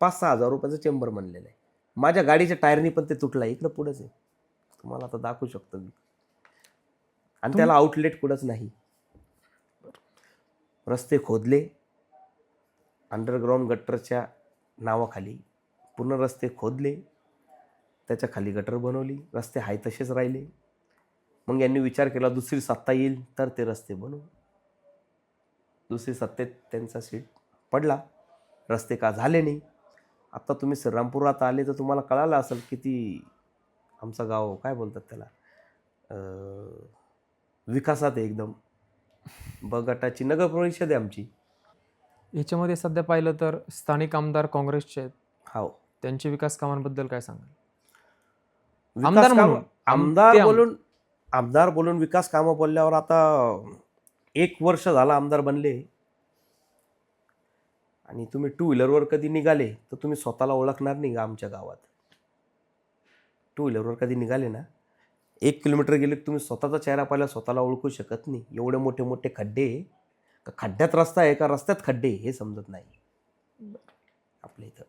5-6 हजार रुपयाचं चेंबर बनलेलं आहे. माझ्या गाडीच्या टायरनी पण ते तुटलं आहे. इकडं पुढंच आहे, तुम्हाला आता दाखवू शकतो मी. आणि त्याला आउटलेट कुठंच नाही. रस्ते खोदले अंडरग्राऊंड गटरच्या नावाखाली, पूर्ण रस्ते खोदले, त्याच्या खाली गटर बनवली, रस्ते हाय तसेच राहिले. मग यांनी विचार केला दुसरी सत्ता येईल तर ते रस्ते बनवू. दुसरी सत्तेत त्यांचा सीट पडला, रस्ते का झाले नाही. आता तुम्ही श्रीरामपुरात आले तर तुम्हाला कळालं असेल किती आमचं गाव काय बोलतात त्याला, विकासात आहे एकदम. गटाची नगर परिषद आहे आमची. याच्यामध्ये सध्या पाहिलं तर स्थानिक आमदार काँग्रेसचे आहेत. हो. त्यांच्या विकास कामांबद्दल काय सांगाल? आमदार म्हणून. आमदार बोलून विकास कामं बोलल्यावर आता 1 वर्ष झाला आमदार बनले, आणि तुम्ही 2 व्हीलरवर कधी निघाले तर तुम्ही स्वतःला ओळखणार नाही का आमच्या गावात? 2 व्हीलरवर कधी निघाले ना, 1 किलोमीटर गेले की तुम्ही स्वतःचा चेहरा पाहिला स्वतःला ओळखू शकत नाही. एवढे मोठे मोठे खड्डे, का खड्ड्यात रस्ता आहे का रस्त्यात खड्डे हे समजत नाही आपल्या इथं.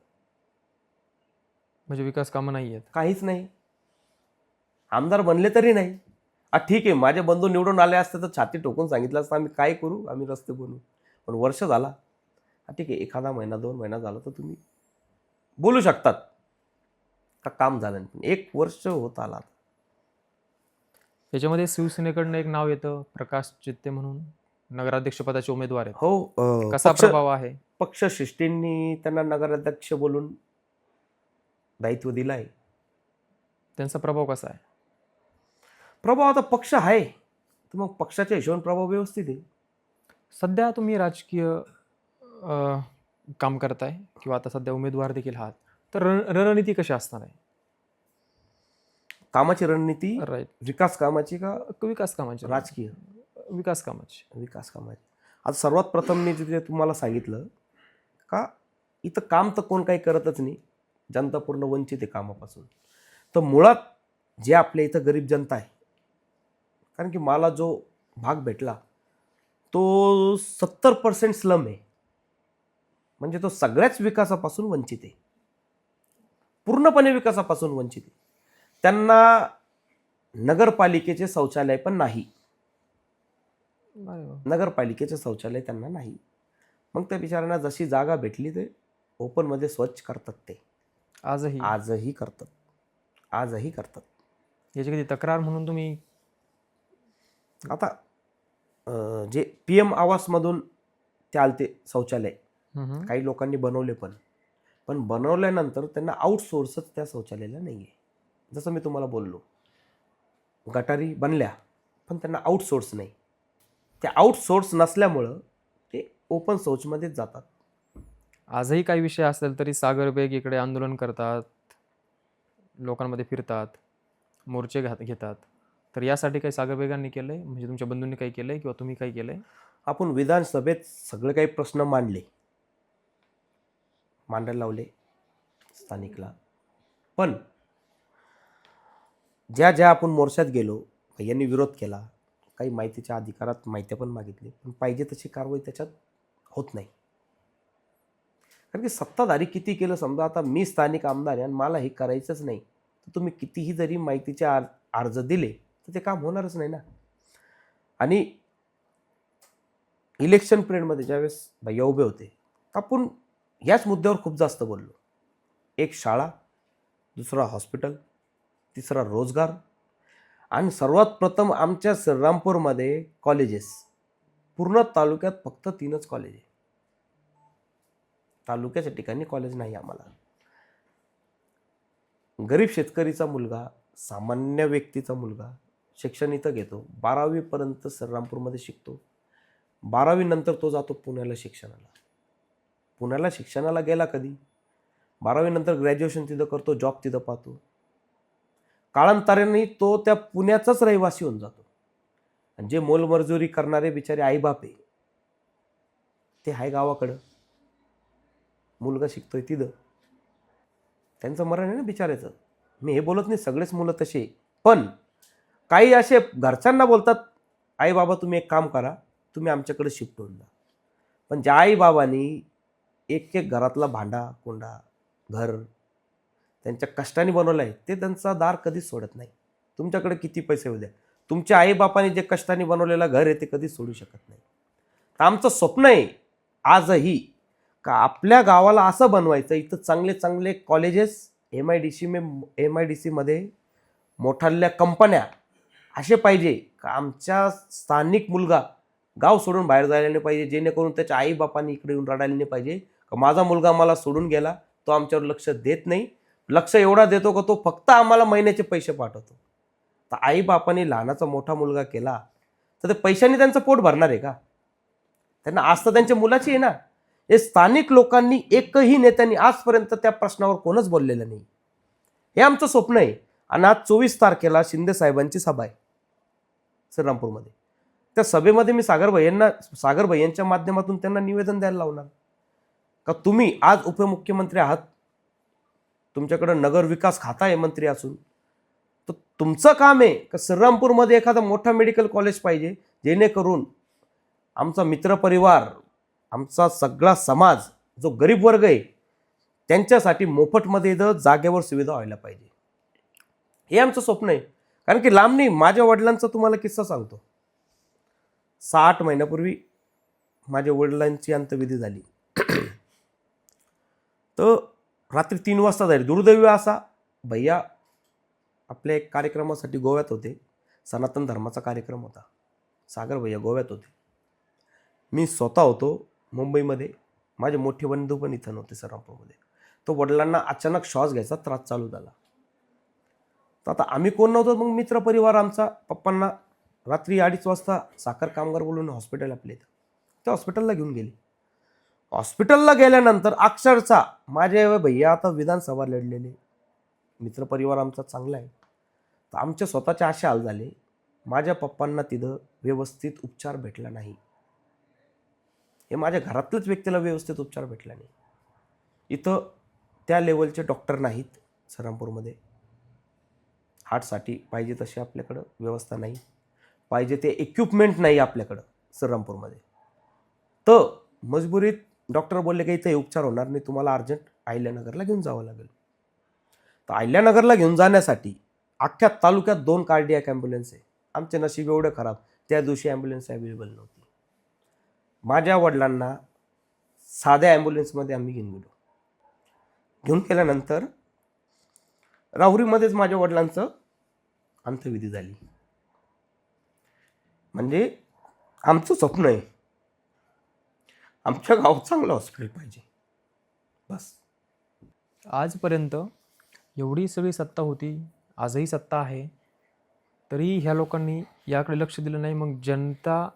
म्हणजे विकास कामं नाही आहेत. काहीच नाही. आमदार बनले तरी नाही. ठीक आहे, माझे बंधू निवडून आले असते तर छाती ठोकून सांगितलं असतं आम्ही काय करू, आम्ही रस्ते बनवू. पण वर्ष झाला, ठीक आहे, एखादा महिना 2 महिना झाला तर तुम्ही बोलू शकतात का काम झालं नाही. पण 1 वर्ष होत आला. याच्यामध्ये शिवसेनेकडनं एक नाव येतं, प्रकाश चित्ते म्हणून नगराध्यक्षपदाचे उमेदवार आहेत. हो, कसा प्रभाव आहे? पक्षश्रेष्ठींनी त्यांना नगराध्यक्ष बोलून दायित्व दिलं आहे. त्यांचा प्रभाव कसा आहे? प्रभाव आता पक्ष आहे तर मग पक्षाच्या हिशोबाने प्रभाव व्यवस्थित आहे. सध्या तुम्ही राजकीय काम करताय किंवा आता सध्या उमेदवार देखील आहात, तर रणनीती कशी असणार आहे? कामाची रणनीती राईट. विकास कामाची का विकास कामाची? राजकीय विकास कामाची. विकास कामाची. आता सर्वात प्रथम मी तिथे तुम्हाला सांगितलं का इथं काम तर कोण काही करतच नाही, जनता पूर्ण वंचित आहे कामापासून. तर मुळात जे आपल्या इथं गरीब जनता आहे, कारण की मला जो भाग भेटला तो 70% स्लम आहे, म्हणजे तो सगळ्याच विकासापासून वंचित आहे, पूर्णपणे विकासापासून वंचित आहे. त्यांना नगरपालिकेचे शौचालय पण नाही. अरे वा. नगरपालिकेचे शौचालय त्यांना नाही. मग त्या बिचाऱ्यांना जशी जागा भेटली ते ओपनमध्ये स्वच्छ करतात. ते आजही करतात. याची कधी तक्रार म्हणून तुम्ही? आता जे PM आवासमधून ते आलते शौचालय, काही लोकांनी बनवले पण बनवल्यानंतर त्यांना आउटसोर्सच त्या शौचालयाला नाही आहे. जसं मी तुम्हाला बोललो, गटारी बनल्या पण त्यांना आउटसोर्स नाही. त्या आउटसोर्स नसल्यामुळं ते ओपन शौचमध्येच जातात. आजही काही विषय असेल तरी सागर बेग इकडे आंदोलन करतात, लोकांमध्ये फिरतात, मोर्चे घेतात. तर यासाठी काही सागर बेगांनी केलंय, म्हणजे तुमच्या बंधूंनी काही केलंय किंवा तुम्ही काही केलंय? आपण विधानसभेत सगळे काही प्रश्न मांडायला लावले स्थानिकला. पण ज्या आपण मोर्चात गेलो यांनी विरोध केला, काही माहितीच्या अधिकारात माहिती पण मागितली, पण पाहिजे तशी कारवाई त्याच्यात होत नाही. कारण की सत्ताधारी किती केलं, समजा आता मी स्थानिक आमदार आहे आणि मला हे करायचंच नाही, तर तुम्ही कितीही जरी माहितीचे अर्ज दिले तर ते काम होणारच नाही ना. आणि इलेक्शन पिरियडमध्ये ज्यावेळेस भैया उभे होते आपण याच मुद्द्यावर खूप जास्त बोललो. एक शाळा, दुसरा हॉस्पिटल, तिसरा रोजगार, आणि सर्वात प्रथम आमच्या श्रीरामपूरमध्ये कॉलेजेस. पूर्ण तालुक्यात फक्त 3च कॉलेज आहे. तालुक्याच्या ठिकाणी कॉलेज नाही आम्हाला. गरीब शेतकरीचा मुलगा, सामान्य व्यक्तीचा मुलगा शिक्षण इथं घेतो, 12वी पर्यंत श्रीरामपूरमध्ये शिकतो. 12वी नंतर तो जातो पुण्याला शिक्षणाला गेला कधी, 12वी नंतर ग्रॅज्युएशन तिथं करतो, जॉब तिथं पाहतो. काळांतराने तो त्या पुण्याचाच रहिवासी होऊन जातो. आणि जे मोलमजुरी करणारे बिचारे आईबाप आहे ते आहे गावाकडं, मुलगा शिकतोय तिथं, त्यांचं मरण आहे ना बिचारायचं. मी हे बोलत नाही सगळेच मुलं तसे, पण काही असे घरच्यांना बोलतात आई बाबा तुम्ही एक काम करा, तुम्ही आमच्याकडे शिफ्ट होऊन जा. पण ज्या आई बाबांनी एक घरातला भांडा कोंडा घर त्यांच्या कष्टाने बनवलं आहे ते त्यांचा दार कधीच सोडत नाही. तुमच्याकडे किती पैसे होऊ द्या, तुमच्या आईबापाने जे कष्टाने बनवलेलं घर आहे ते कधीच सोडू शकत नाही. तर आमचं स्वप्न आहे आजही का आपल्या गावाला असं बनवायचं, इथं चांगले चांगले कॉलेजेस, MIDC मध्ये मोठाल्या कंपन्या असे पाहिजे का आमच्या स्थानिक मुलगा गाव सोडून बाहेर जायला नाही पाहिजे, जेणेकरून त्याच्या आईबापाने इकडे येऊन रडायला नाही पाहिजे का माझा मुलगा मला सोडून गेला, तो आमच्यावर लक्ष देत नाही. लक्ष एवढा देतो का तो फक्त आम्हाला महिन्याचे पैसे पाठवतो. तर आईबापाने लहानाचा मोठा मुलगा केला तर ते पैशाने त्यांचं पोट भरणार आहे का? त्यांना आस्था त्यांच्या मुलाची आहे ना. हे स्थानिक लोकांनी, एकही नेत्यांनी आजपर्यंत त्या प्रश्नावर कोणच बोललेलं नाही. हे आमचं स्वप्न आहे. आणि आज 24 तारखेला शिंदे साहेबांची सभा आहे श्रीरामपूरमध्ये. त्या सभेमध्ये मी सागर भैयांच्या माध्यमातून त्यांना निवेदन द्यायला लावणार का तुम्ही आज उपमुख्यमंत्री आहात, तुमच्याकडे नगर विकास खाता आहे मंत्री असून, तर तुमचं काम आहे का श्रीरामपूरमध्ये एखादा मोठा मेडिकल कॉलेज पाहिजे, जेणेकरून आमचा मित्रपरिवार, आमचा सगळा समाज जो गरीब वर्ग आहे त्यांच्यासाठी मोफतमध्ये इथं जागेवर सुविधा व्हायला पाहिजे. हे आमचं स्वप्न आहे. कारण की लांब नाही, माझ्या वडिलांचा तुम्हाला किस्सा सांगतो. 6-8 महिन्यापूर्वी माझ्या वडिलांची अंत्यविधी झाली. तर रात्री 3 वाजता झाली. दुर्दैवी असा भैया आपल्या एक कार्यक्रमासाठी गोव्यात होते. सनातन धर्माचा कार्यक्रम होता. सागर भैया गोव्यात होते. मी स्वतः होतो मुंबईमध्ये. माझे मोठे बंधू पण इथं नव्हते श्रीरामपूरमध्ये. तो वडिलांना अचानक श्वास घ्यायचा त्रास चालू झाला. तर आता आम्ही कोण नव्हतो, मग मित्रपरिवार आमचा पप्पांना रात्री 2:30 वाजता साखर कामगार बोलून हॉस्पिटल आपले इथं, त्या हॉस्पिटलला घेऊन गेले. हॉस्पिटलला गेल्यानंतर अक्षरशः माझे भैया आता विधानसभा लढलेले, मित्रपरिवार आमचा चांगला आहे. तर आमचे स्वतःचे असे हाल झाले, माझ्या पप्पांना तिथं व्यवस्थित उपचार भेटला नाही. हे माझ्या घरातल्याच व्यक्तीला व्यवस्थित उपचार भेटला नाही. इथं त्या लेवलचे डॉक्टर नाहीत श्रीरामपूरमध्ये. हार्टसाठी पाहिजे तशी आपल्याकडं व्यवस्था नाही, पाहिजे ते इक्विपमेंट नाही आपल्याकडं श्रीरामपूरमध्ये. तर मजबुरीत डॉक्टर बोलले की इथे उपचार होणार नाही, तुम्हाला अर्जंट अहिल्यानगरला घेऊन जावं लागेल. तर अहिल्यानगरला घेऊन जाण्यासाठी अख्ख्या तालुक्यात 2 कार्डियक ॲम्ब्युलन्स आहे. आमचे नशीब एवढं खराब, त्या दिवशी ॲम्ब्युलन्स अवेलेबल नव्हती. माझ्या वडिलांना साध्या ॲम्ब्युलन्समध्ये आम्ही घेऊन गेलो. घेऊन गेल्यानंतर राहुरीमध्येच माझ्या वडिलांचं अंत्यविधी झाली. म्हणजे आमचं स्वप्न आहे, आमच्या गावात चांगलं हॉस्पिटल पाहिजे, बस. आजपर्यंत एवढी सगळी सत्ता होती, आजही सत्ता आहे, तरी ह्या लोकांनी याकडे लक्ष दिलं नाही. मग जनता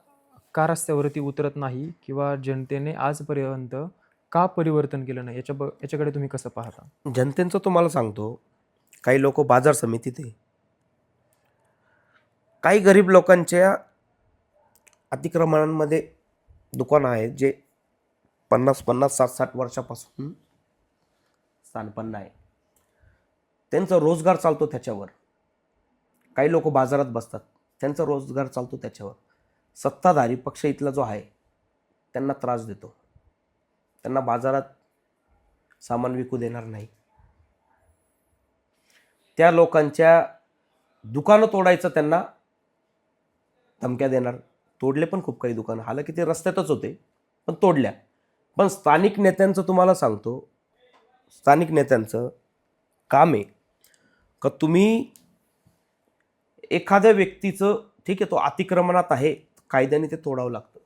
का रस्त्यावरती उतरत नाही, किंवा जनतेने आजपर्यंत का परिवर्तन केलं नाही, याच्याकडे तुम्ही कसं पाहता? जनतेचं तुम्हाला सांगतो, काही लोक बाजार समितीत आहे, काही गरीब लोकांच्या अतिक्रमणांमध्ये दुकानं आहेत जे 50-50, 60-60 वर्षापासून स्थानपन्न आहे. त्यांचा रोजगार चालतो त्याच्यावर. काही लोक बाजारात बसतात, त्यांचा रोजगार चालतो त्याच्यावर. सत्ताधारी पक्ष इथला जो आहे त्यांना त्रास देतो, त्यांना बाजारात सामान विकू देणार नाही, त्या लोकांच्या दुकानं तोडायचं त्यांना धमक्या देणार. तोडले पण खूप काही दुकानं, हालाकी ते रस्त्यातच होते पण तोडल्या. पण स्थानिक नेत्यांचं तुम्हाला सांगतो, स्थानिक नेत्यांचं काम आहे का तुम्ही एखाद्या व्यक्तीचं, ठीक आहे तो अतिक्रमणात आहे, कायद्याने ते तोडावं लागतं,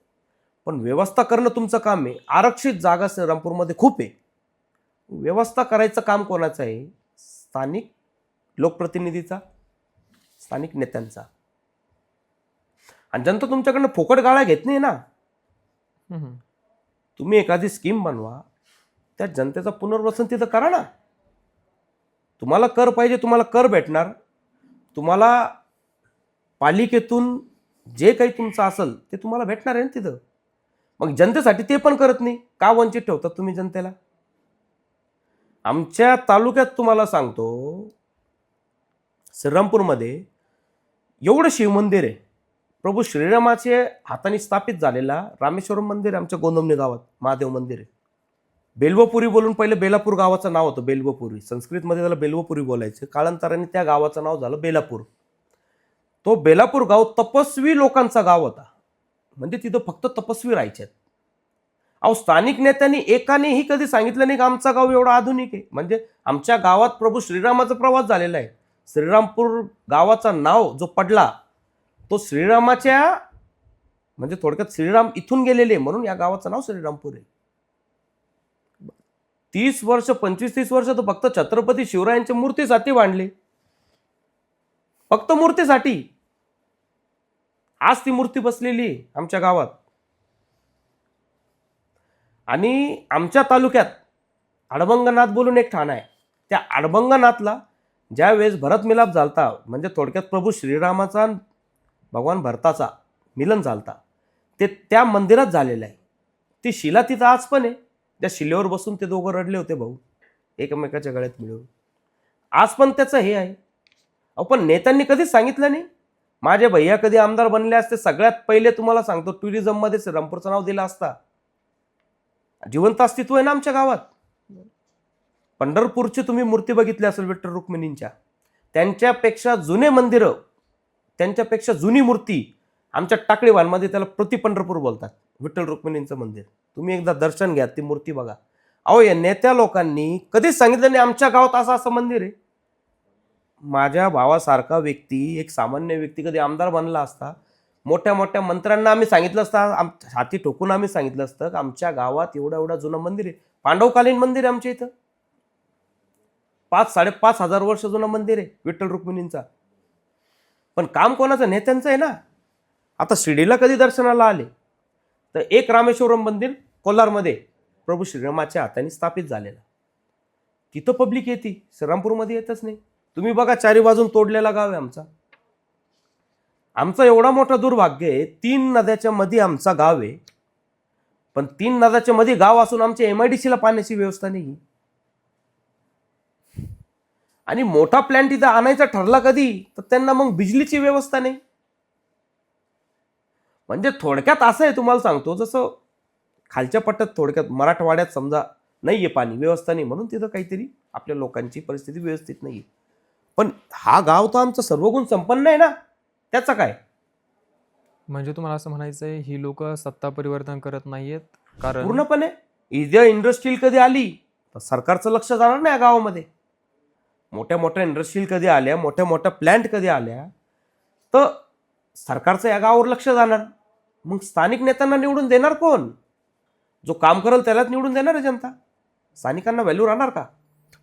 पण व्यवस्था करणं तुमचं काम आहे. आरक्षित जागा श्रीरामपूरमध्ये खूप आहे, व्यवस्था करायचं काम कोणाचं आहे? स्थानिक लोकप्रतिनिधीचा, स्थानिक नेत्यांचा. आणि जनता तुमच्याकडनं फुकट गाळा घेत नाही ना. तुम्ही एखादी स्कीम बनवा, त्या जनतेचं पुनर्वसन तिथं करा ना. तुम्हाला कर पाहिजे, तुम्हाला कर भेटणार. तुम्हाला पालिकेतून जे काही तुमचं असेल ते तुम्हाला भेटणार आहे ना तिथं. मग जनतेसाठी ते पण करत नाही, का वंचित ठेवतात तुम्ही जनतेला? आमच्या तालुक्यात तुम्हाला सांगतो, श्रीरामपूरमध्ये एवढं शिवमंदिर आहे, प्रभू श्रीरामाचे हाताने स्थापित झालेला रामेश्वरम मंदिर आहे आमच्या गोंदमणी गावात, महादेव मंदिर आहे. बेल्वपुरी बोलून पहिले बेलापूर गावाचं नाव होतं, बेल्वपुरी. संस्कृतमध्ये त्याला बेल्वपुरी बोलायचं. कालांतराने त्या गावाचं नाव झालं बेलापूर. तो बेलापूर गाव तपस्वी लोकांचा गाव होता, म्हणजे तिथं फक्त तपस्वी राहायचे. अहो, स्थानिक नेत्यांनी एकानेही कधी सांगितलं नाही की आमचा गाव एवढा आधुनिक आहे. म्हणजे आमच्या गावात प्रभू श्रीरामाचा प्रवास झालेला आहे. श्रीरामपूर गावाचं नाव जो पडला तो श्रीरामाच्या, म्हणजे थोडक्यात श्रीराम इथून गेलेले म्हणून या गावाचं नाव श्रीरामपूर आहे. 30 वर्ष, 25-30 वर्ष तर फक्त छत्रपती शिवरायांच्या मूर्तीसाठी बांधले, फक्त मूर्तीसाठी. आज ती मूर्ती बसलेली आहे आमच्या गावात. आणि आमच्या तालुक्यात अडबंगनाथ बोलून एक ठाणं आहे. त्या अडबंगनाथला ज्या वेळेस भरत मिलाप झालता, म्हणजे थोडक्यात प्रभू श्रीरामाचा भगवान भरताचा मिलन झालता, ते त्या मंदिरात झालेलं आहे. ती शिला तिथं आज पण आहे. त्या शिलेवर बसून ते दोघं रडले होते भाऊ, एकमेकाच्या गळ्यात मिळून. आज पण त्याचं हे आहे. पण नेत्यांनी कधीच सांगितलं नाही. माझे भैया कधी आमदार बनले असते, सगळ्यात पहिले तुम्हाला सांगतो टुरिझममध्ये श्रीरामपूरचं नाव दिलं असता. जिवंत अस्तित्व आहे ना आमच्या गावात. पंढरपूरची तुम्ही मूर्ती बघितली असेल विठ्ठल रुक्मिणींच्या, त्यांच्यापेक्षा जुने मंदिरं, त्यांच्यापेक्षा जुनी मूर्ती आमच्या टाकळीवानमध्ये, त्याला प्रति पंढरपूर बोलतात, विठ्ठल रुक्मिणींचं मंदिर. तुम्ही एकदा दर्शन घ्या, ती मूर्ती बघा. अहो, या नेत्या लोकांनी कधीच सांगितलं नाही आमच्या गावात असं असं मंदिर आहे. माझ्या भावासारखा व्यक्ती, एक सामान्य व्यक्ती कधी आमदार बनला असता, मोठ्या मोठ्या मंत्र्यांना आम्ही सांगितलं असतं, हाती ठोकून आम्ही सांगितलं असतं की आमच्या गावात एवढं एवढं जुनं मंदिर आहे, पांडवकालीन मंदिर आहे आमच्या इथं, 5,000-5,500 वर्ष जुनं मंदिर आहे विठ्ठल रुक्मिणींचा. पण काम कोणाचं? नेत्यांचं आहे ना. आता शिर्डीला कधी दर्शनाला आले तर एक रामेश्वरम मंदिर कोलारमध्ये प्रभू श्रीरामाच्या हाताने स्थापित झालेलं, तिथं पब्लिक येते, श्रीरामपूरमध्ये येतच नाही. तुम्ही बघा, चारी बाजून तोडलेला गाव आहे आमचा. आमचं एवढा मोठा दुर्भाग्य आहे, 3 नद्याच्या मध्ये आमचा गाव आहे, पण 3 नद्याच्या मध्ये गाव असून आमच्या MIDC ला पाण्याची व्यवस्था नाही. आणि मोठा प्लॅन्ट इथं आणायचा ठरला कधी तर त्यांना मग बिजलीची व्यवस्था नाही. म्हणजे थोडक्यात असं आहे, तुम्हाला सांगतो, जसं खालच्या पट्ट्यात थोडक्यात मराठवाड्यात समजा नाहीये पाणी, व्यवस्था नाही, म्हणून तिथं काहीतरी आपल्या लोकांची परिस्थिती व्यवस्थित नाहीये. पण हा गाव तर आमचं सर्वगुण संपन्न आहे ना, त्याचं काय? म्हणजे तुम्हाला असं म्हणायचं आहे, ही लोक सत्ता परिवर्तन करत नाहीयेत, कारण पूर्णपणे इथं इंडस्ट्रील कधी आली तर सरकारचं लक्ष जाणार नाही या गावामध्ये. मोठ्या मोठ्या इंडस्ट्रील कधी आल्या, मोठ्या मोठ्या प्लॅन्ट कधी आल्या तर सरकारचं या गावावर लक्ष जाणार. मग स्थानिक नेत्यांना निवडून देणार कोण? जो काम करेल त्यालाच निवडून देणार आहे जनता. स्थानिकांना व्हॅल्यू राहणार का?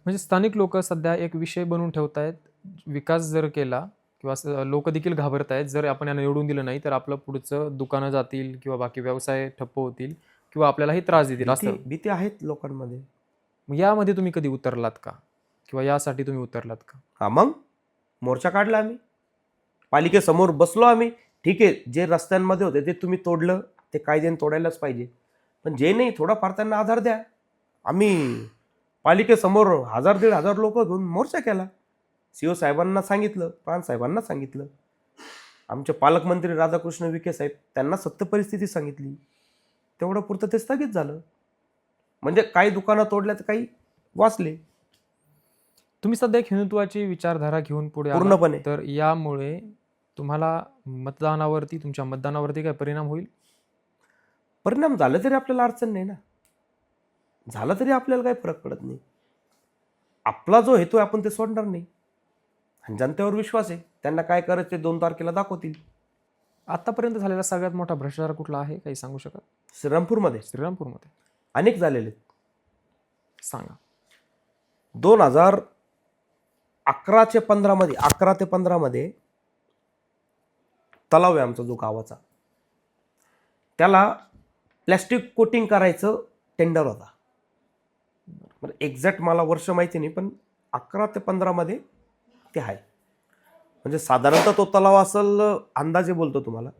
म्हणजे स्थानिक लोक सध्या एक विषय बनवून ठेवतायत, विकास जर केला किंवा लोक देखील घाबरत आहेत, जर आपण यांना निवडून दिलं नाही तर आपलं पुढचं दुकानं जातील किंवा बाकी व्यवसाय ठप्प होतील किंवा आपल्यालाही त्रास देतील, असं भीती आहेत लोकांमध्ये. मग यामध्ये तुम्ही कधी उतरलात का, किंवा यासाठी तुम्ही उतरलात का? हा, मग मोर्चा काढला आम्ही, पालिकेसमोर बसलो आम्ही. ठीक आहे, जे रस्त्यांमध्ये होते ते तुम्ही तोडलं, ते कायद्याने तोडायलाच पाहिजे, पण जे नाही थोडाफार त्यांना आधार द्या. आम्ही पालिकेसमोर 1,000-1,500 लोक घेऊन मोर्चा केला. CO साहेबांना सांगितलं, प्राण साहेबांना सांगितलं, आमचे पालकमंत्री राधाकृष्ण विखे साहेब, त्यांना सत्य परिस्थिती सांगितली. तेवढं पुरतं ते स्थगित झालं. म्हणजे काही दुकानं तोडल्या तर काही वाचले. तुम्ही सध्या एक हिंदुत्वाची विचारधारा घेऊन पुढे आलात, पूर्णपणे. तर यामुळे तुम्हाला मतदानावरती, तुमच्या मतदानावरती काय परिणाम होईल? परिणाम झाला तरी आपल्याला अडचण नाही ना, झाला तरी आपल्याला काही फरक पडत नाही. आपला जो हेतू आहे आपण ते सोडणार नाही, आणि जनतेवर विश्वास आहे, त्यांना काय करायचं ते 2 तारखेला दाखवतील. आतापर्यंत झालेला सगळ्यात मोठा भ्रष्टाचार कुठला आहे, काही सांगू शकाल? श्रीरामपूरमध्ये श्रीरामपूरमध्ये अनेक झालेले आहेत. सांगा. 2011 ते 15 मध्ये तलाव आहे आमचा जो गावाचा, त्याला प्लॅस्टिक कोटिंग करायचं टेंडर होता. एक्झॅक्ट मला वर्ष माहिती नाही, पण 11 ते 15 मध्ये ते आहे. म्हणजे साधारणतः तो तलाव असेल, अंदाजे बोलतो तुम्हाला,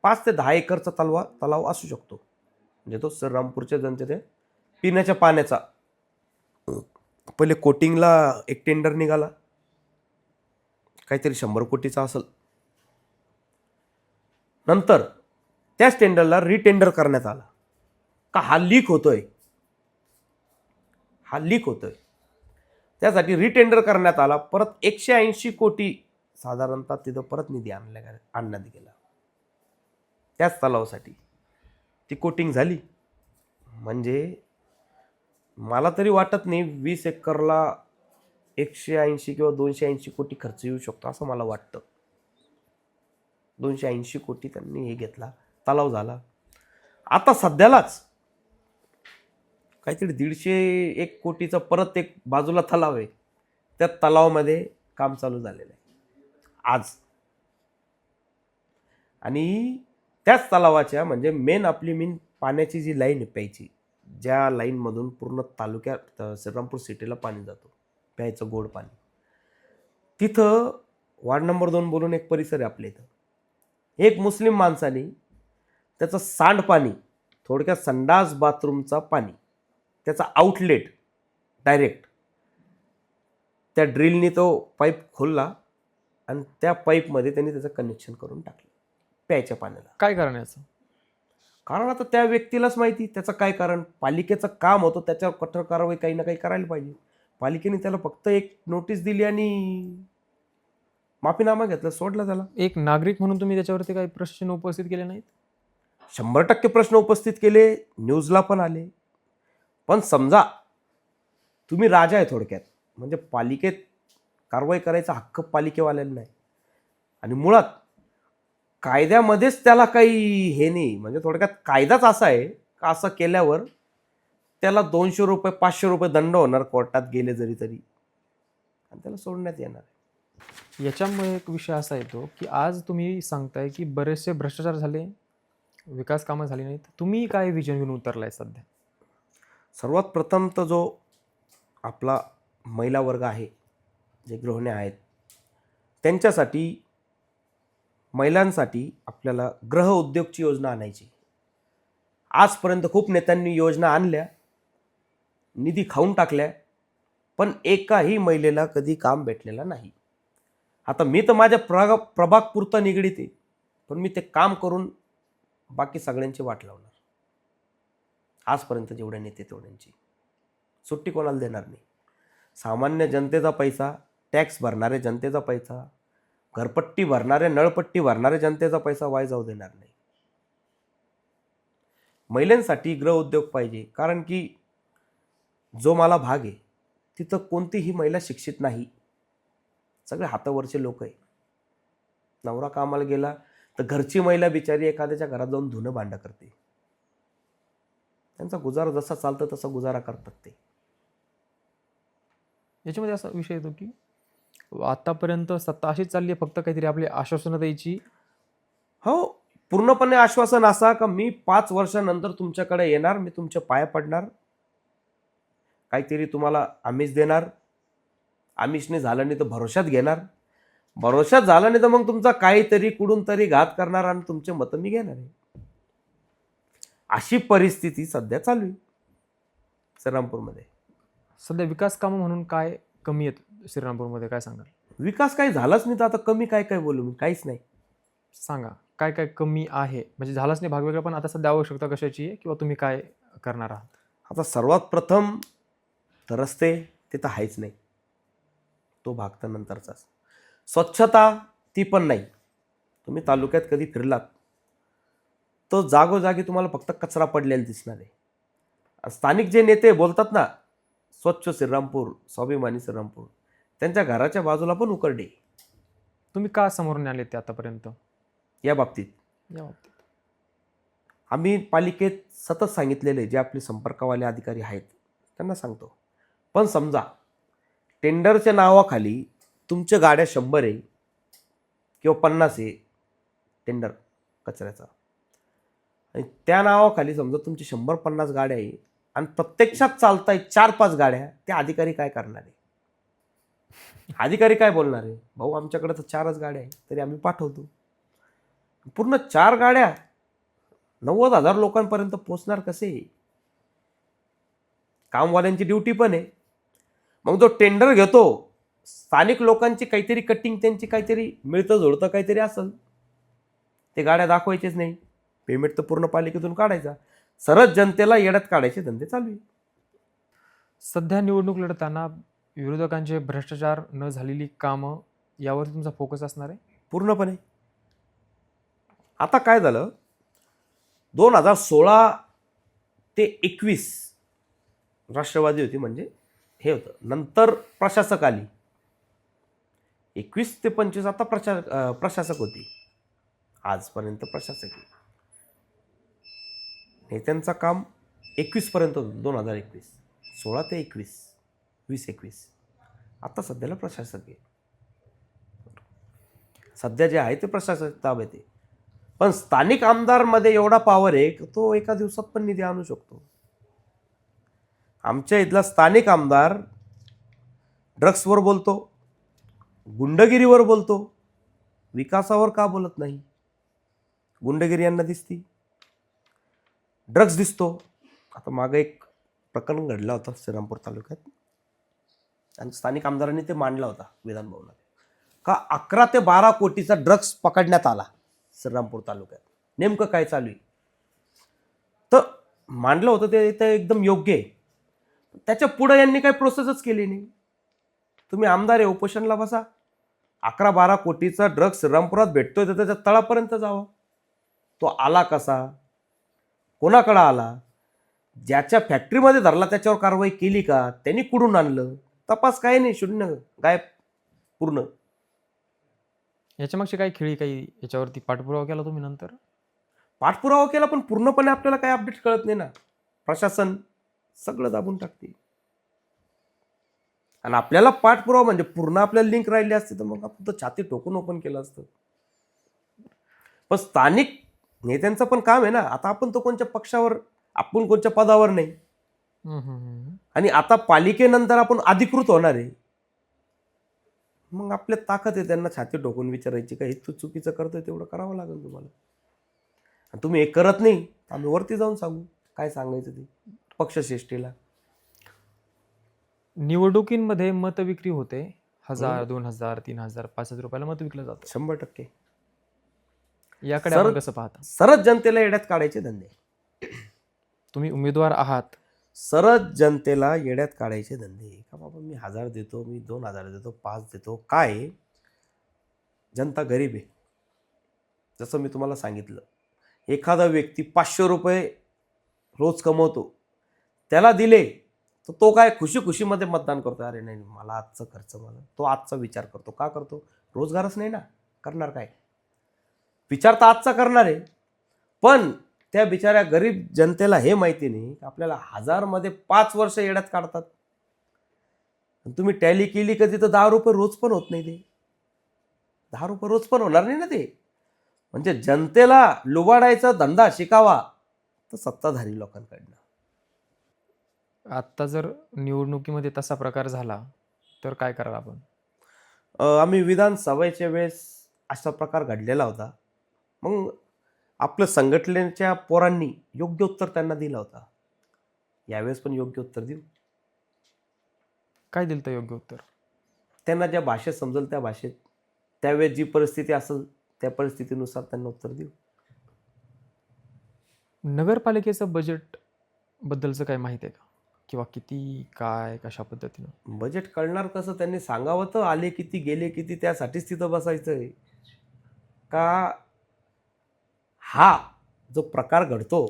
5 ते 10 एकरचा तलाव असू शकतो. म्हणजे तो श्रीरामपूरच्या जनतेच्या पिण्याच्या पाण्याचा. पहिले कोटिंगला एक टेंडर निघाला, काहीतरी 100 कोटीचा असेल. नंतर त्याच टेंडरला रिटेंडर करण्यात आला का हा लीक होतोय, त्यासाठी रिटेंडर करण्यात आला. परत 180 कोटी साधारणतः तिथं परत निधी आणण्यात गेला त्याच तलावासाठी. ती कोटिंग झाली. म्हणजे मला तरी वाटत नाही 20 एकरला 180 किंवा 280 कोटी खर्च येऊ शकतो असं मला वाटतं. 280 कोटी त्यांनी हे घेतला, तलाव झाला. आता सध्यालाच काहीतरी 150 कोटीचा परत एक बाजूला तलाव आहे, त्या तलावामध्ये काम चालू झालेलं आहे आज. आणि त्याच तलावाच्या म्हणजे मेन पाण्याची जी लाईन आहे प्यायची, ज्या लाईनमधून पूर्ण तालुक्यात श्रीरामपूर सिटीला पाणी जातो, प्यायचं गोड पाणी, तिथं वार्ड नंबर 2 बोलून एक परिसर आहे आपल्या इथं. एक मुस्लिम माणसाने त्याचं सांडपाणी, थोडक्यात संडास बाथरूमचा पाणी, त्याचा आउटलेट डायरेक्ट त्या ड्रिलनी तो पाईप खोलला आणि त्या पाईपमध्ये त्यांनी त्याचं कनेक्शन करून टाकलं प्यायच्या पाण्याला. काय कारण याचं? कारण आता त्या व्यक्तीलाच माहिती त्याचं काय कारण. पालिकेचं काम होतं त्याच्यावर कठोर कारवाई काही ना काही करायला पाहिजे. पालिकेने त्याला फक्त एक नोटीस दिली आणि माफीनामा घेतला, सोडला त्याला. एक नागरिक म्हणून तुम्ही त्याच्यावरती काही प्रश्न उपस्थित केले नाहीत? 100% प्रश्न उपस्थित केले, न्यूजला पण आले. पण समजा तुम्ही राजा आहे थोडक्यात, म्हणजे पालिकेत कारवाई करायचा हक्क पालिकेवाल्यांना नाही आणि मुळात कायद्यामध्येच त्याला काही हे नाही. म्हणजे थोडक्यात कायदाच असा आहे का असं केल्यावर त्याला 200 रुपये 500 रुपये दंड होणार कोर्टात गेले जरी तरी, आणि त्याला सोडण्यात येणार. याच्यामुळे एक विषय असा येतो की आज तुम्ही सांगताय की बरेचसे भ्रष्टाचार झाले, विकास कामं झाली नाहीत. तुम्ही काय विजन घेऊन उतरलाय सध्या? सर्वात प्रथम तर जो आपला महिला वर्ग आहे, जे गृहिणी आहेत, त्यांच्यासाठी महिलांसाठी आपल्याला गृह उद्योगची योजना आणायची. आजपर्यंत खूप नेत्यांनी योजना आणल्या, निधी खाऊन टाकल्या, पण एकाही महिलेला कधी काम भेटलेलं नाही. आता मी तर माझ्या प्रभागपुरता निगडीत आहे, पण मी ते काम करून बाकी सगळ्यांची वाट लावणार. आजपर्यंत जेवढे नेते तेवढ्यांची सुट्टी कोणाला देणार नाही. सामान्य जनतेचा पैसा, टॅक्स भरणारे जनतेचा पैसा, घरपट्टी भरणारे, नळपट्टी भरणारे जनतेचा पैसा वाया जाऊ देणार नाही. महिलांसाठी गृह उद्योग पाहिजे, कारण की जो मला भाग आहे तिथं कोणतीही महिला शिक्षित नाही, सगळे हातावरचे लोक आहे. नवरा कामाला गेला तर घरची महिला बिचारी एखाद्याच्या घरात जाऊन धुणं भांडं करते. त्यांचा गुजारा जसा चालतं तसा गुजारा करतात ते. याच्यामध्ये असा विषय येतो की आतापर्यंत सत्ता अशीच चालली आहे, फक्त काहीतरी आपली आश्वासनं द्यायची. हो, पूर्णपणे आश्वासन असा का मी 5 वर्षानंतर तुमच्याकडे येणार, मी तुमच्या पाया पडणार, काहीतरी तुम्हाला आमिष देणार, आमिषने झालं नाही तर भरोशात घेणार, भरोशात झाला नाही तर मग तुमचा काहीतरी कुठून तरी घात करणार आणि तुमचे मतं मी घेणार आहे. अशी परिस्थिती सध्या चालू आहे श्रीरामपूरमध्ये. सध्या विकास कामं म्हणून काय कमी आहेत श्रीरामपूरमध्ये, काय सांगाल? विकास काही झालाच नाही तर आता कमी काय काय बोलू मी, काहीच नाही. सांगा काय काय कमी आहे, म्हणजे झालंच नाही भागवेगळं, पण आता सध्या आवश्यकता कशाची आहे किंवा तुम्ही काय करणार आहात? आता सर्वात प्रथम तर रस्ते ते तर आहेच नाही, तो भाग तर नंतरचाच. स्वच्छता ती पण नाही. तुम्ही तालुक्यात कधी फिरलात तो जागोजागी तुम्हाला फक्त कचरा पडलेला दिसणार आहे. स्थानिक जे नेते बोलतात ना, स्वच्छ श्रीरामपूर, स्वाभिमानी श्रीरामपूर, त्यांच्या घराच्या बाजूला पण उकरडे. तुम्ही का समोर नाही आले ते आतापर्यंत या बाबतीत या बाबतीत? आम्ही पालिकेत सतत सांगितलेले, जे आपले संपर्कवाले अधिकारी आहेत त्यांना सांगतो. पण समजा टेंडरच्या नावाखाली तुमच्या गाड्या 100 आहे किंवा 50 आहे टेंडर कचऱ्याचा, आणि त्या नावाखाली समजा तुमची 100-50 गाड्या आहे आणि प्रत्यक्षात चालताय 4-5 गाड्या, त्या अधिकारी काय करणार आहे? अधिकारी काय बोलणार आहे? भाऊ आमच्याकडे तर 4च गाड्या आहे, तरी आम्ही पाठवतो. पूर्ण 4 गाड्या 90,000 लोकांपर्यंत पोहोचणार कसे? कामवाल्यांची ड्युटी पण आहे. मग जो टेंडर घेतो, स्थानिक लोकांची काहीतरी कटिंग, त्यांची काहीतरी मिळतं जुळतं काहीतरी असेल, ते गाड्या दाखवायचेच नाही. पेमेंट तर पूर्ण पालिकेतून काढायचा. सरळ जनतेला येड्यात काढायचे धंदे चालू आहे. सध्या निवडणूक लढताना विरोधकांचे भ्रष्टाचार न झालेली कामं यावर तुमचा फोकस असणार आहे पूर्णपणे. आता काय झालं, 2016 ते 21 राष्ट्रवादी होती, म्हणजे हे होतं. नंतर प्रशासक आली. 21 ते 25 आता प्रशासक होती. आजपर्यंत प्रशासक आहे. नेत्यांचं काम 21 पर्यंत होतं, 2021. 16 ते 21, 20-21. आता सध्याला प्रशासक आहे. सध्या जे आहे ते प्रशासक ताब्यात आहे. पण स्थानिक आमदारमध्ये एवढा पॉवर आहे की तो एका दिवसात पण निधी आणू शकतो. आमच्या इथला स्थानिक आमदार ड्रग्सवर बोलतो, गुंडगिरीवर बोलतो, विकासावर का बोलत नाही? गुंडगिरी यांना दिसती, ड्रग्स दिसतो. आता मागे एक प्रकरण घडला होता श्रीरामपूर तालुक्यात. आणि स्थानिक आमदारांनी ते मांडला होता विधान भवनात का 11 ते 12 कोटीचा ड्रग्स पकडण्यात आला श्रीरामपूर तालुक्यात. नेमकं काय चालू आहे तर मांडलं होतं ते एकदम योग्य आहे. त्याच्या पुढे यांनी काही प्रोसेसच केली नाही. तुम्ही आमदार आहे, उपोषणला बसा. 11-12 कोटीचा ड्रग्स श्रीरामपुरात भेटतोय तर त्याच्या तळापर्यंत जावं. तो आला कसा, कोणाकडे आला, ज्याच्या फॅक्टरीमध्ये धरला त्याच्यावर कारवाई केली का, त्यांनी कुठून आणलं, तपास काही नाही, शून्य, गायब पूर्ण. याच्या मागची काही खेळी, काही याच्यावरती पाठपुरावा केला तुम्ही नंतर? पाठपुरावा केला पण पूर्णपणे आपल्याला काही अपडेट कळत नाही ना. प्रशासन सगळं दाबून टाकते आणि आपल्याला पाठपुरावा म्हणजे पूर्ण आपल्याला लिंक राहिली असते तर मग आपण तर छाती ठोकून ओपन केलं असतं. पण स्थानिक नेत्यांचं पण काम आहे ना. आता आपण तो कोणत्या पक्षावर, आपण कोणत्या पदावर नाही आणि आता पालिकेनंतर आपण अधिकृत होणार आहे. मग आपल्या ताकद आहे त्यांना छाती ठोकून विचारायची का हे तू चुकीचं करतोय, तेवढं करावं लागेल तुम्हाला. आणि तुम्ही हे करत नाही आम्ही वरती जाऊन सांगू काय सांगायचं ते पक्षश्रेष्ठीला. निवडणुकींमध्ये मतविक्री होते. 1000, 2000, 3000, 5000 रुपयाला मत विकलं जातं. 100%. याकडे आपण कसं पाहता? सरळ जनतेला येड्यात काढायचे धंदे. तुम्ही उमेदवार आहात, सरळ जनतेला येड्यात काढायचे धंदे का बाबा मी 1000 देतो, मी 2000 देतो, 5 देतो. काय आहे? जनता गरीब आहे. जसं मी तुम्हाला सांगितलं, एखादा व्यक्ती 500 रुपये रोज कमवतो, त्याला दिले तर तो काय खुशी खुशीमध्ये मतदान करतो. अरे नाही मला आजचा खर्च, मला तो आजचा विचार करतो. का करतो? रोजगारच नाही ना, करणार काय? विचार तर आजचा करणार आहे. पण त्या बिचाऱ्या गरीब जनतेला हे माहिती नाही की आपल्याला 1000 मध्ये 5 वर्ष येड्यात काढतात. तुम्ही टॅली केली कधी तर 10 रुपये रोज पण होत नाही. ते 10 रुपये रोज पण होणार नाही ना. ते म्हणजे जनतेला लुबाडायचा धंदा शिकावा तर सत्ताधारी लोकांकडनं. आत्ता जर निवडणुकीमध्ये तसा प्रकार झाला तर काय कराल आपण? आम्ही विधानसभेच्या वेळेस असा प्रकार घडलेला होता. मग आपल्या संघटनेच्या पोरांनी योग्य उत्तर त्यांना दिलं होता. यावेळेस पण योग्य उत्तर देऊ. काय दिलं तर योग्य उत्तर? त्यांना ज्या भाषेत समजेल त्या भाषेत, त्यावेळेस जी परिस्थिती असेल त्या परिस्थितीनुसार त्यांना उत्तर देऊ. नगरपालिकेचं बजेट बद्दलचं काय माहिती आहे का? किंवा किती, काय, कशा पद्धतीनं? बजेट कळणार कसं? त्यांनी सांगावं तर आले किती गेले किती, त्यासाठीच तिथं बसायचं आहे का? हा जो प्रकार घडतो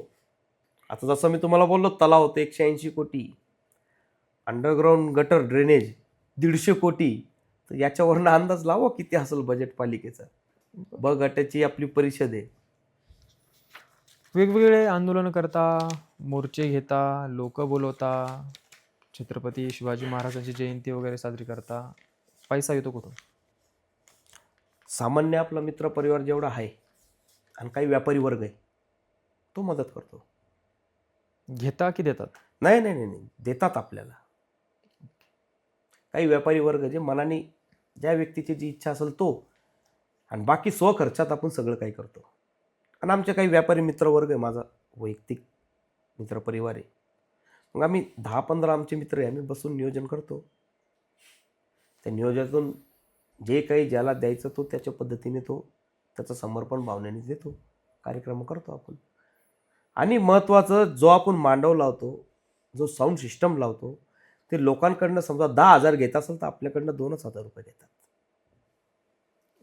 आता, जसं मी तुम्हाला बोललो, तलाव होते 180 कोटी, अंडरग्राऊंड गटर ड्रेनेज 150 कोटी, तर याच्यावरनं अंदाज लावा किती असेल बजेट पालिकेचं. ब गटाची आपली परिषद आहे. वेगवेगळे आंदोलन करता, मोर्चे घेता, लोक बोलवता, छत्रपती शिवाजी महाराजांची जयंती वगैरे साजरी करता, पैसा येतो कुठून? सामान्य आपला मित्र परिवार जेवढा आहे आणि काही व्यापारी वर्ग आहे तो मदत करतो. घेता की देतात? नाही नाही नाही नाही, देतात आपल्याला. काही व्यापारी वर्ग जे मनाने, ज्या व्यक्तीची जी इच्छा असेल तो, आणि बाकी स्वखर्चात आपण सगळं काही करतो. आणि आमचे काही व्यापारी मित्रवर्ग आहे, माझा वैयक्तिक मित्रपरिवार आहे. मग आम्ही 10-15 आमचे मित्र आहे, आम्ही बसून नियोजन करतो. त्या नियोजनातून जे काही ज्याला द्यायचं तो त्याच्या पद्धतीने तो त्याचं समर्पण भावनेने देतो, कार्यक्रम करतो आपण. आणि महत्त्वाचं, जो आपण मांडव लावतो, जो साऊंड सिस्टम लावतो, ते लोकांकडनं समजा 10,000 घेत असेल तर आपल्याकडनं 2,000 रुपये घेतात.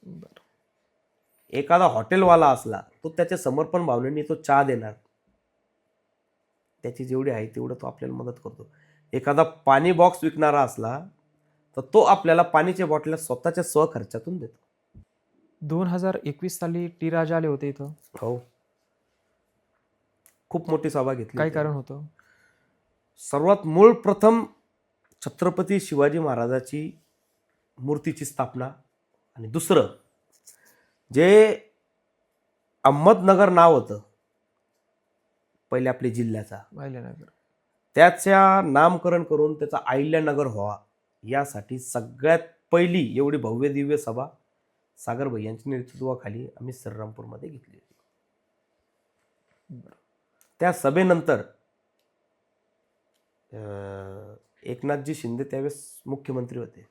बरं. एखादा हॉटेलवाला असला तो त्याच्या समर्पण भावनेने तो चहा देणार, त्याची जेवढी आहे तेवढं तो आपल्याला मदत करतो. एखादा पाणी बॉक्स विकणारा असला तर तो आपल्याला पाणीच्या बॉटल्या स्वतःच्या स्वखर्चातून देतो. 2021 साली टी राजा आले होते इथं. हो, खूप मोठी सभा घेतली. काय कारण होतं? सर्वात मूळ प्रथम छत्रपती शिवाजी महाराजाची मूर्तीची स्थापना, आणि दुसरं जे अहमदनगर नाव होतं पहिले आपल्या जिल्ह्याचा, अहिल्यानगर, त्याच्या नामकरण करून त्याचा अहिल्यानगर व्हावा यासाठी सगळ्यात पहिली एवढी भव्य दिव्य सभा सागरभाई यांच्या नेतृत्वाखाली आम्ही श्रीरामपूरमध्ये घेतली होती. त्या सभेनंतर एकनाथजी शिंदे त्यावेळेस मुख्यमंत्री होते.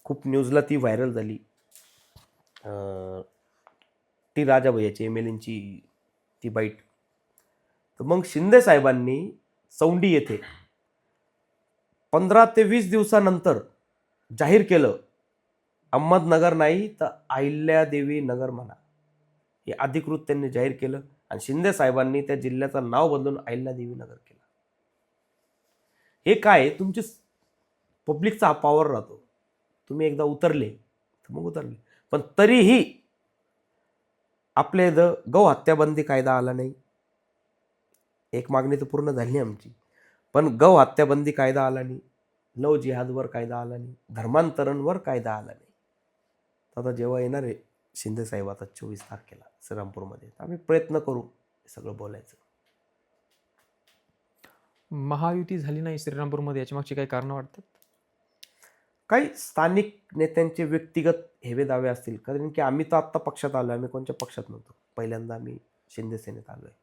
खूप न्यूजला ती व्हायरल झाली. ती राजा भैयाची MLNची ती बाईट. तर मग शिंदे साहेबांनी चौंडी येथे 15 ते 20 दिवसानंतर जाहीर केलं, अहमदनगर नाही तर अहिल्यादेवी नगर म्हणा. हे अधिकृत त्यांनी जाहीर केलं आणि शिंदे साहेबांनी त्या जिल्ह्याचं नाव बदलून अहिल्यादेवी नगर केलं. हे काय, तुमची पब्लिकचा हा पॉवर राहतो. तुम्ही एकदा उतरले तर मग उतरले. पण तरीही आपल्या इथं गौ हत्याबंदी कायदा आला नाही. एक मागणी तर पूर्ण झाली आमची, पण गौ हत्याबंदी कायदा आला नाही, लव जिहादवर कायदा आला नाही, धर्मांतरणवर कायदा आला नाही. आता जेव्हा येणार आहे शिंदे साहेब आता 24 तारखेला श्रीरामपूरमध्ये, आम्ही प्रयत्न करू हे सगळं बोलायचं. महायुती झाली नाही श्रीरामपूरमध्ये, याच्या मागची काही कारणं वाटतात? काही स्थानिक नेत्यांचे व्यक्तिगत हेवे दावे असतील, कारण की आम्ही तर आत्ता पक्षात आलो, आम्ही कोणत्या पक्षात नव्हतो. पहिल्यांदा आम्ही शिंदे सेनेत आलो आहे.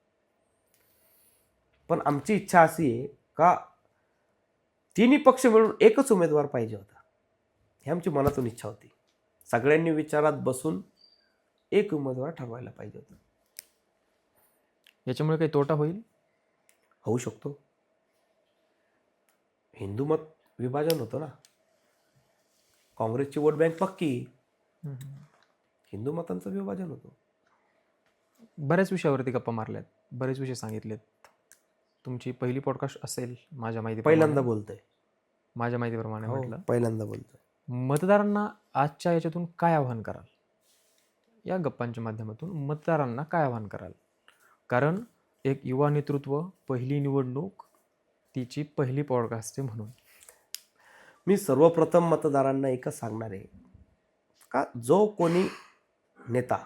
पण आमची इच्छा अशी आहे का तिन्ही पक्ष मिळून एकच उमेदवार पाहिजे होता. ही आमची मनातून इच्छा होती. सगळ्यांनी विचारात बसून एक उमेदवार ठरवायला पाहिजे होता. याच्यामुळे काही तोटा होईल? होऊ शकतो. हिंदू मत विभाजन होतं ना. काँग्रेसची वोट बँक पक्की, हिंदू मतांचं विभाजन होतं. बऱ्याच विषयावरती गप्पा मारल्यात, बरेच विषय सांगितलेत. तुमची पहिली पॉडकास्ट असेल माझ्या पहिल्यांदा बोलतोय. माझ्या माहितीप्रमाणे हो, म्हटलं. पहिल्यांदा बोलतोय. मतदारांना आजच्या याच्यातून काय आव्हान कराल? या गप्पांच्या माध्यमातून मतदारांना काय आव्हान कराल? कारण एक युवा नेतृत्व, पहिली निवडणूक, तिची पहिली पॉडकास्ट आहे म्हणून. मी सर्वप्रथम मतदारांना एकच सांगणार आहे का जो कोणी नेता,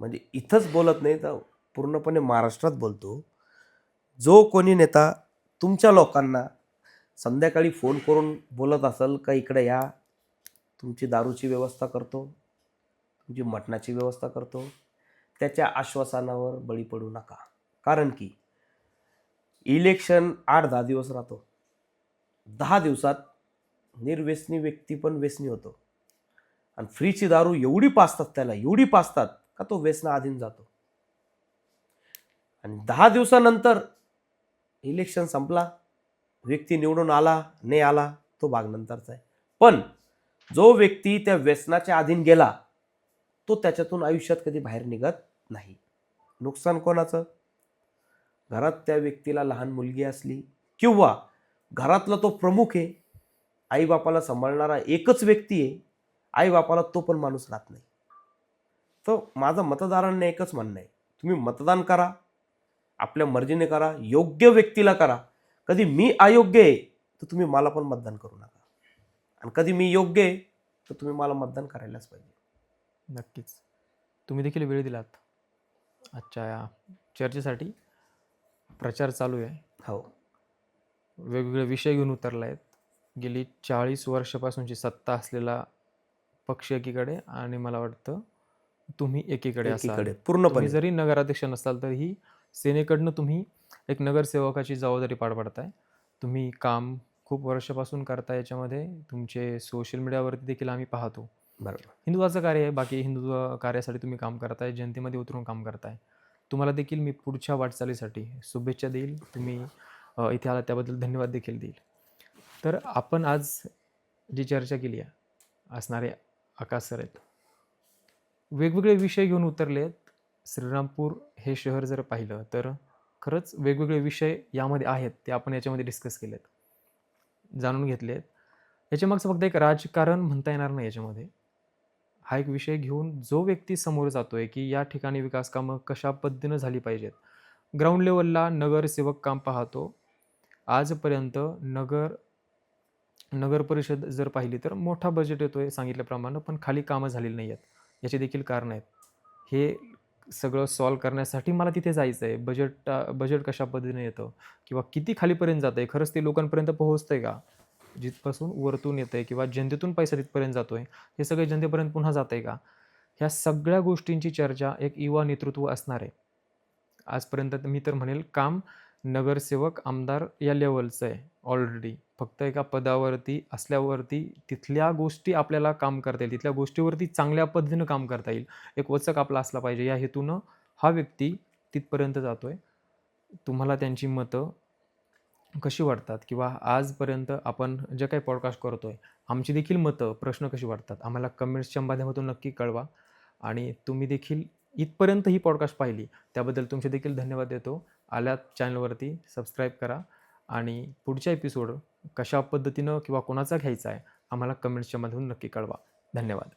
म्हणजे इथंच बोलत नाही तर पूर्णपणे महाराष्ट्रात बोलतो, जो कोणी नेता तुमच्या लोकांना संध्याकाळी फोन करून बोलत असेल का इकडे या, तुमची दारूची व्यवस्था करतो, तुमची मटणाची व्यवस्था करतो, त्याच्या आश्वासनावर बळी पडू नका. कारण की इलेक्शन 8-10 दिवस राहतो. 10 दिवसात निर्व्यसनी व्यक्ती पण व्यसनी होतो आणि फ्रीची दारू एवढी पाजतात त्याला, एवढी पाजतात का तो व्यसनाधीन जातो. आणि 10 दिवसानंतर इलेक्शन संपला, व्यक्ती निवडून आला नाही आला तो भाग नंतरचा आहे. पण जो व्यक्ती त्या व्यसनाच्या अधीन गेला तो त्याच्यातून आयुष्यात कधी बाहेर निघत नाही. नुकसान कोणाचं? घरात त्या व्यक्तीला लहान मुलगी असली किंवा घरातला तो प्रमुख आहे, आईबापाला सांभाळणारा एकच व्यक्ती आहे, आईबापाला तो पण माणूस राहत नाही. तर माझं मतदारांना एकच म्हणणं आहे, तुम्ही मतदान करा, आपल्या मर्जीने करा, योग्य व्यक्तीला करा. कधी मी अयोग्य आहे तर तुम्ही मला पण मतदान करू नका, आणि कधी मी योग्य आहे तर तुम्ही मला मतदान करायलाच पाहिजे. नक्कीच. तुम्ही देखील वेळ दिलात आजच्या या चर्चेसाठी. प्रचार चालू आहे, हो, वेगवेगळे विषय घेऊन उतरला आहेत. गेली 40 वर्षापासूनची सत्ता असलेला पक्ष एकीकडे आणि मला वाटतं तुम्ही एकीकडे असाल. एकीकडे पूर्णपणे. तुम्ही जरी नगराध्यक्ष नसाल तरीही सेनेकडनं तुम्ही एक नगरसेवकाची जबाबदारी पार पाडताय. तुम्ही काम खूप वर्षापासून करताय. याच्यामध्ये तुमचे सोशल मीडियावरती देखील आम्ही पाहतो. बरोबर. हिंदुत्वाचं कार्य आहे, बाकी हिंदुत्व कार्यासाठी तुम्ही काम करताय, जनतेमध्ये उतरून काम करताय. तुम्हाला देखील मी पुढच्या वाटचालीसाठी शुभेच्छा देईल. तुम्ही इथे आला त्याबद्दल धन्यवाद देखील देईल. तर आपण आज जी चर्चा केली आहे, असणारे आकाश सर आहेत, वेगवेगळे विषय घेऊन उतरले आहेत. श्रीरामपूर हे शहर जर पाहिलं तर खरंच वेगवेगळे विषय यामध्ये आहेत, ते आपण याच्यामध्ये डिस्कस केलेत, जाणून घेतलेत. याच्यामागचं फक्त एक राजकारण म्हणता येणार नाही याच्यामध्ये. हा एक विषय घेऊन जो व्यक्ती समोर जातोय की या ठिकाणी विकास कामं कशा पद्धतीनं झाली पाहिजेत, ग्राउंड लेवलला नगरसेवक काम पाहतो. आजपर्यंत नगर परिषद जर पाहिली तर मोठा बजेट येतोय सांगितल्याप्रमाणे, पण खाली कामं झालेली नाही आहेत. याचे देखील कारण आहेत. हे सगळं सॉल्व करण्यासाठी मला तिथे जायचं आहे. बजेट कशा पद्धतीने येतं किंवा किती खालीपर्यंत जातं आहे, खरंच ते लोकांपर्यंत पोहोचतं आहे का, जिथपासून वरतून येतं आहे किंवा जनतेतून पैसा तिथपर्यंत जातो आहे, हे सगळे जनतेपर्यंत पुन्हा जात आहे का, ह्या सगळ्या गोष्टींची चर्चा एक युवा नेतृत्व असणार आहे. आजपर्यंत मी तर म्हणेल काम नगरसेवक आमदार या लेवलचं आहे ऑलरेडी. फक्त एका पदावरती असल्यावरती तिथल्या गोष्टी आपल्याला काम करता येईल, तिथल्या गोष्टीवरती चांगल्या पद्धतीनं काम करता येईल. एक वचक आपला असला पाहिजे या हेतूनं हा व्यक्ती तिथपर्यंत जातोय. तुम्हाला त्यांची मतं कशी वाटतात किंवा आजपर्यंत आपण जे काही पॉडकास्ट करतोय आमची देखील मतं, प्रश्न कशी वाटतात आम्हाला कमेंट्सच्या माध्यमातून नक्की कळवा. आणि तुम्ही देखील इथपर्यंत ही पॉडकास्ट पाहिली त्याबद्दल तुमचे देखील धन्यवाद देतो. आल्यात चॅनलवरती सबस्क्राईब करा आणि पुढचा एपिसोड कशा पद्धतीनं किंवा कोणाचा घ्यायचा आहे आम्हाला कमेंट्सच्या माध्यमातून नक्की कळवा. धन्यवाद.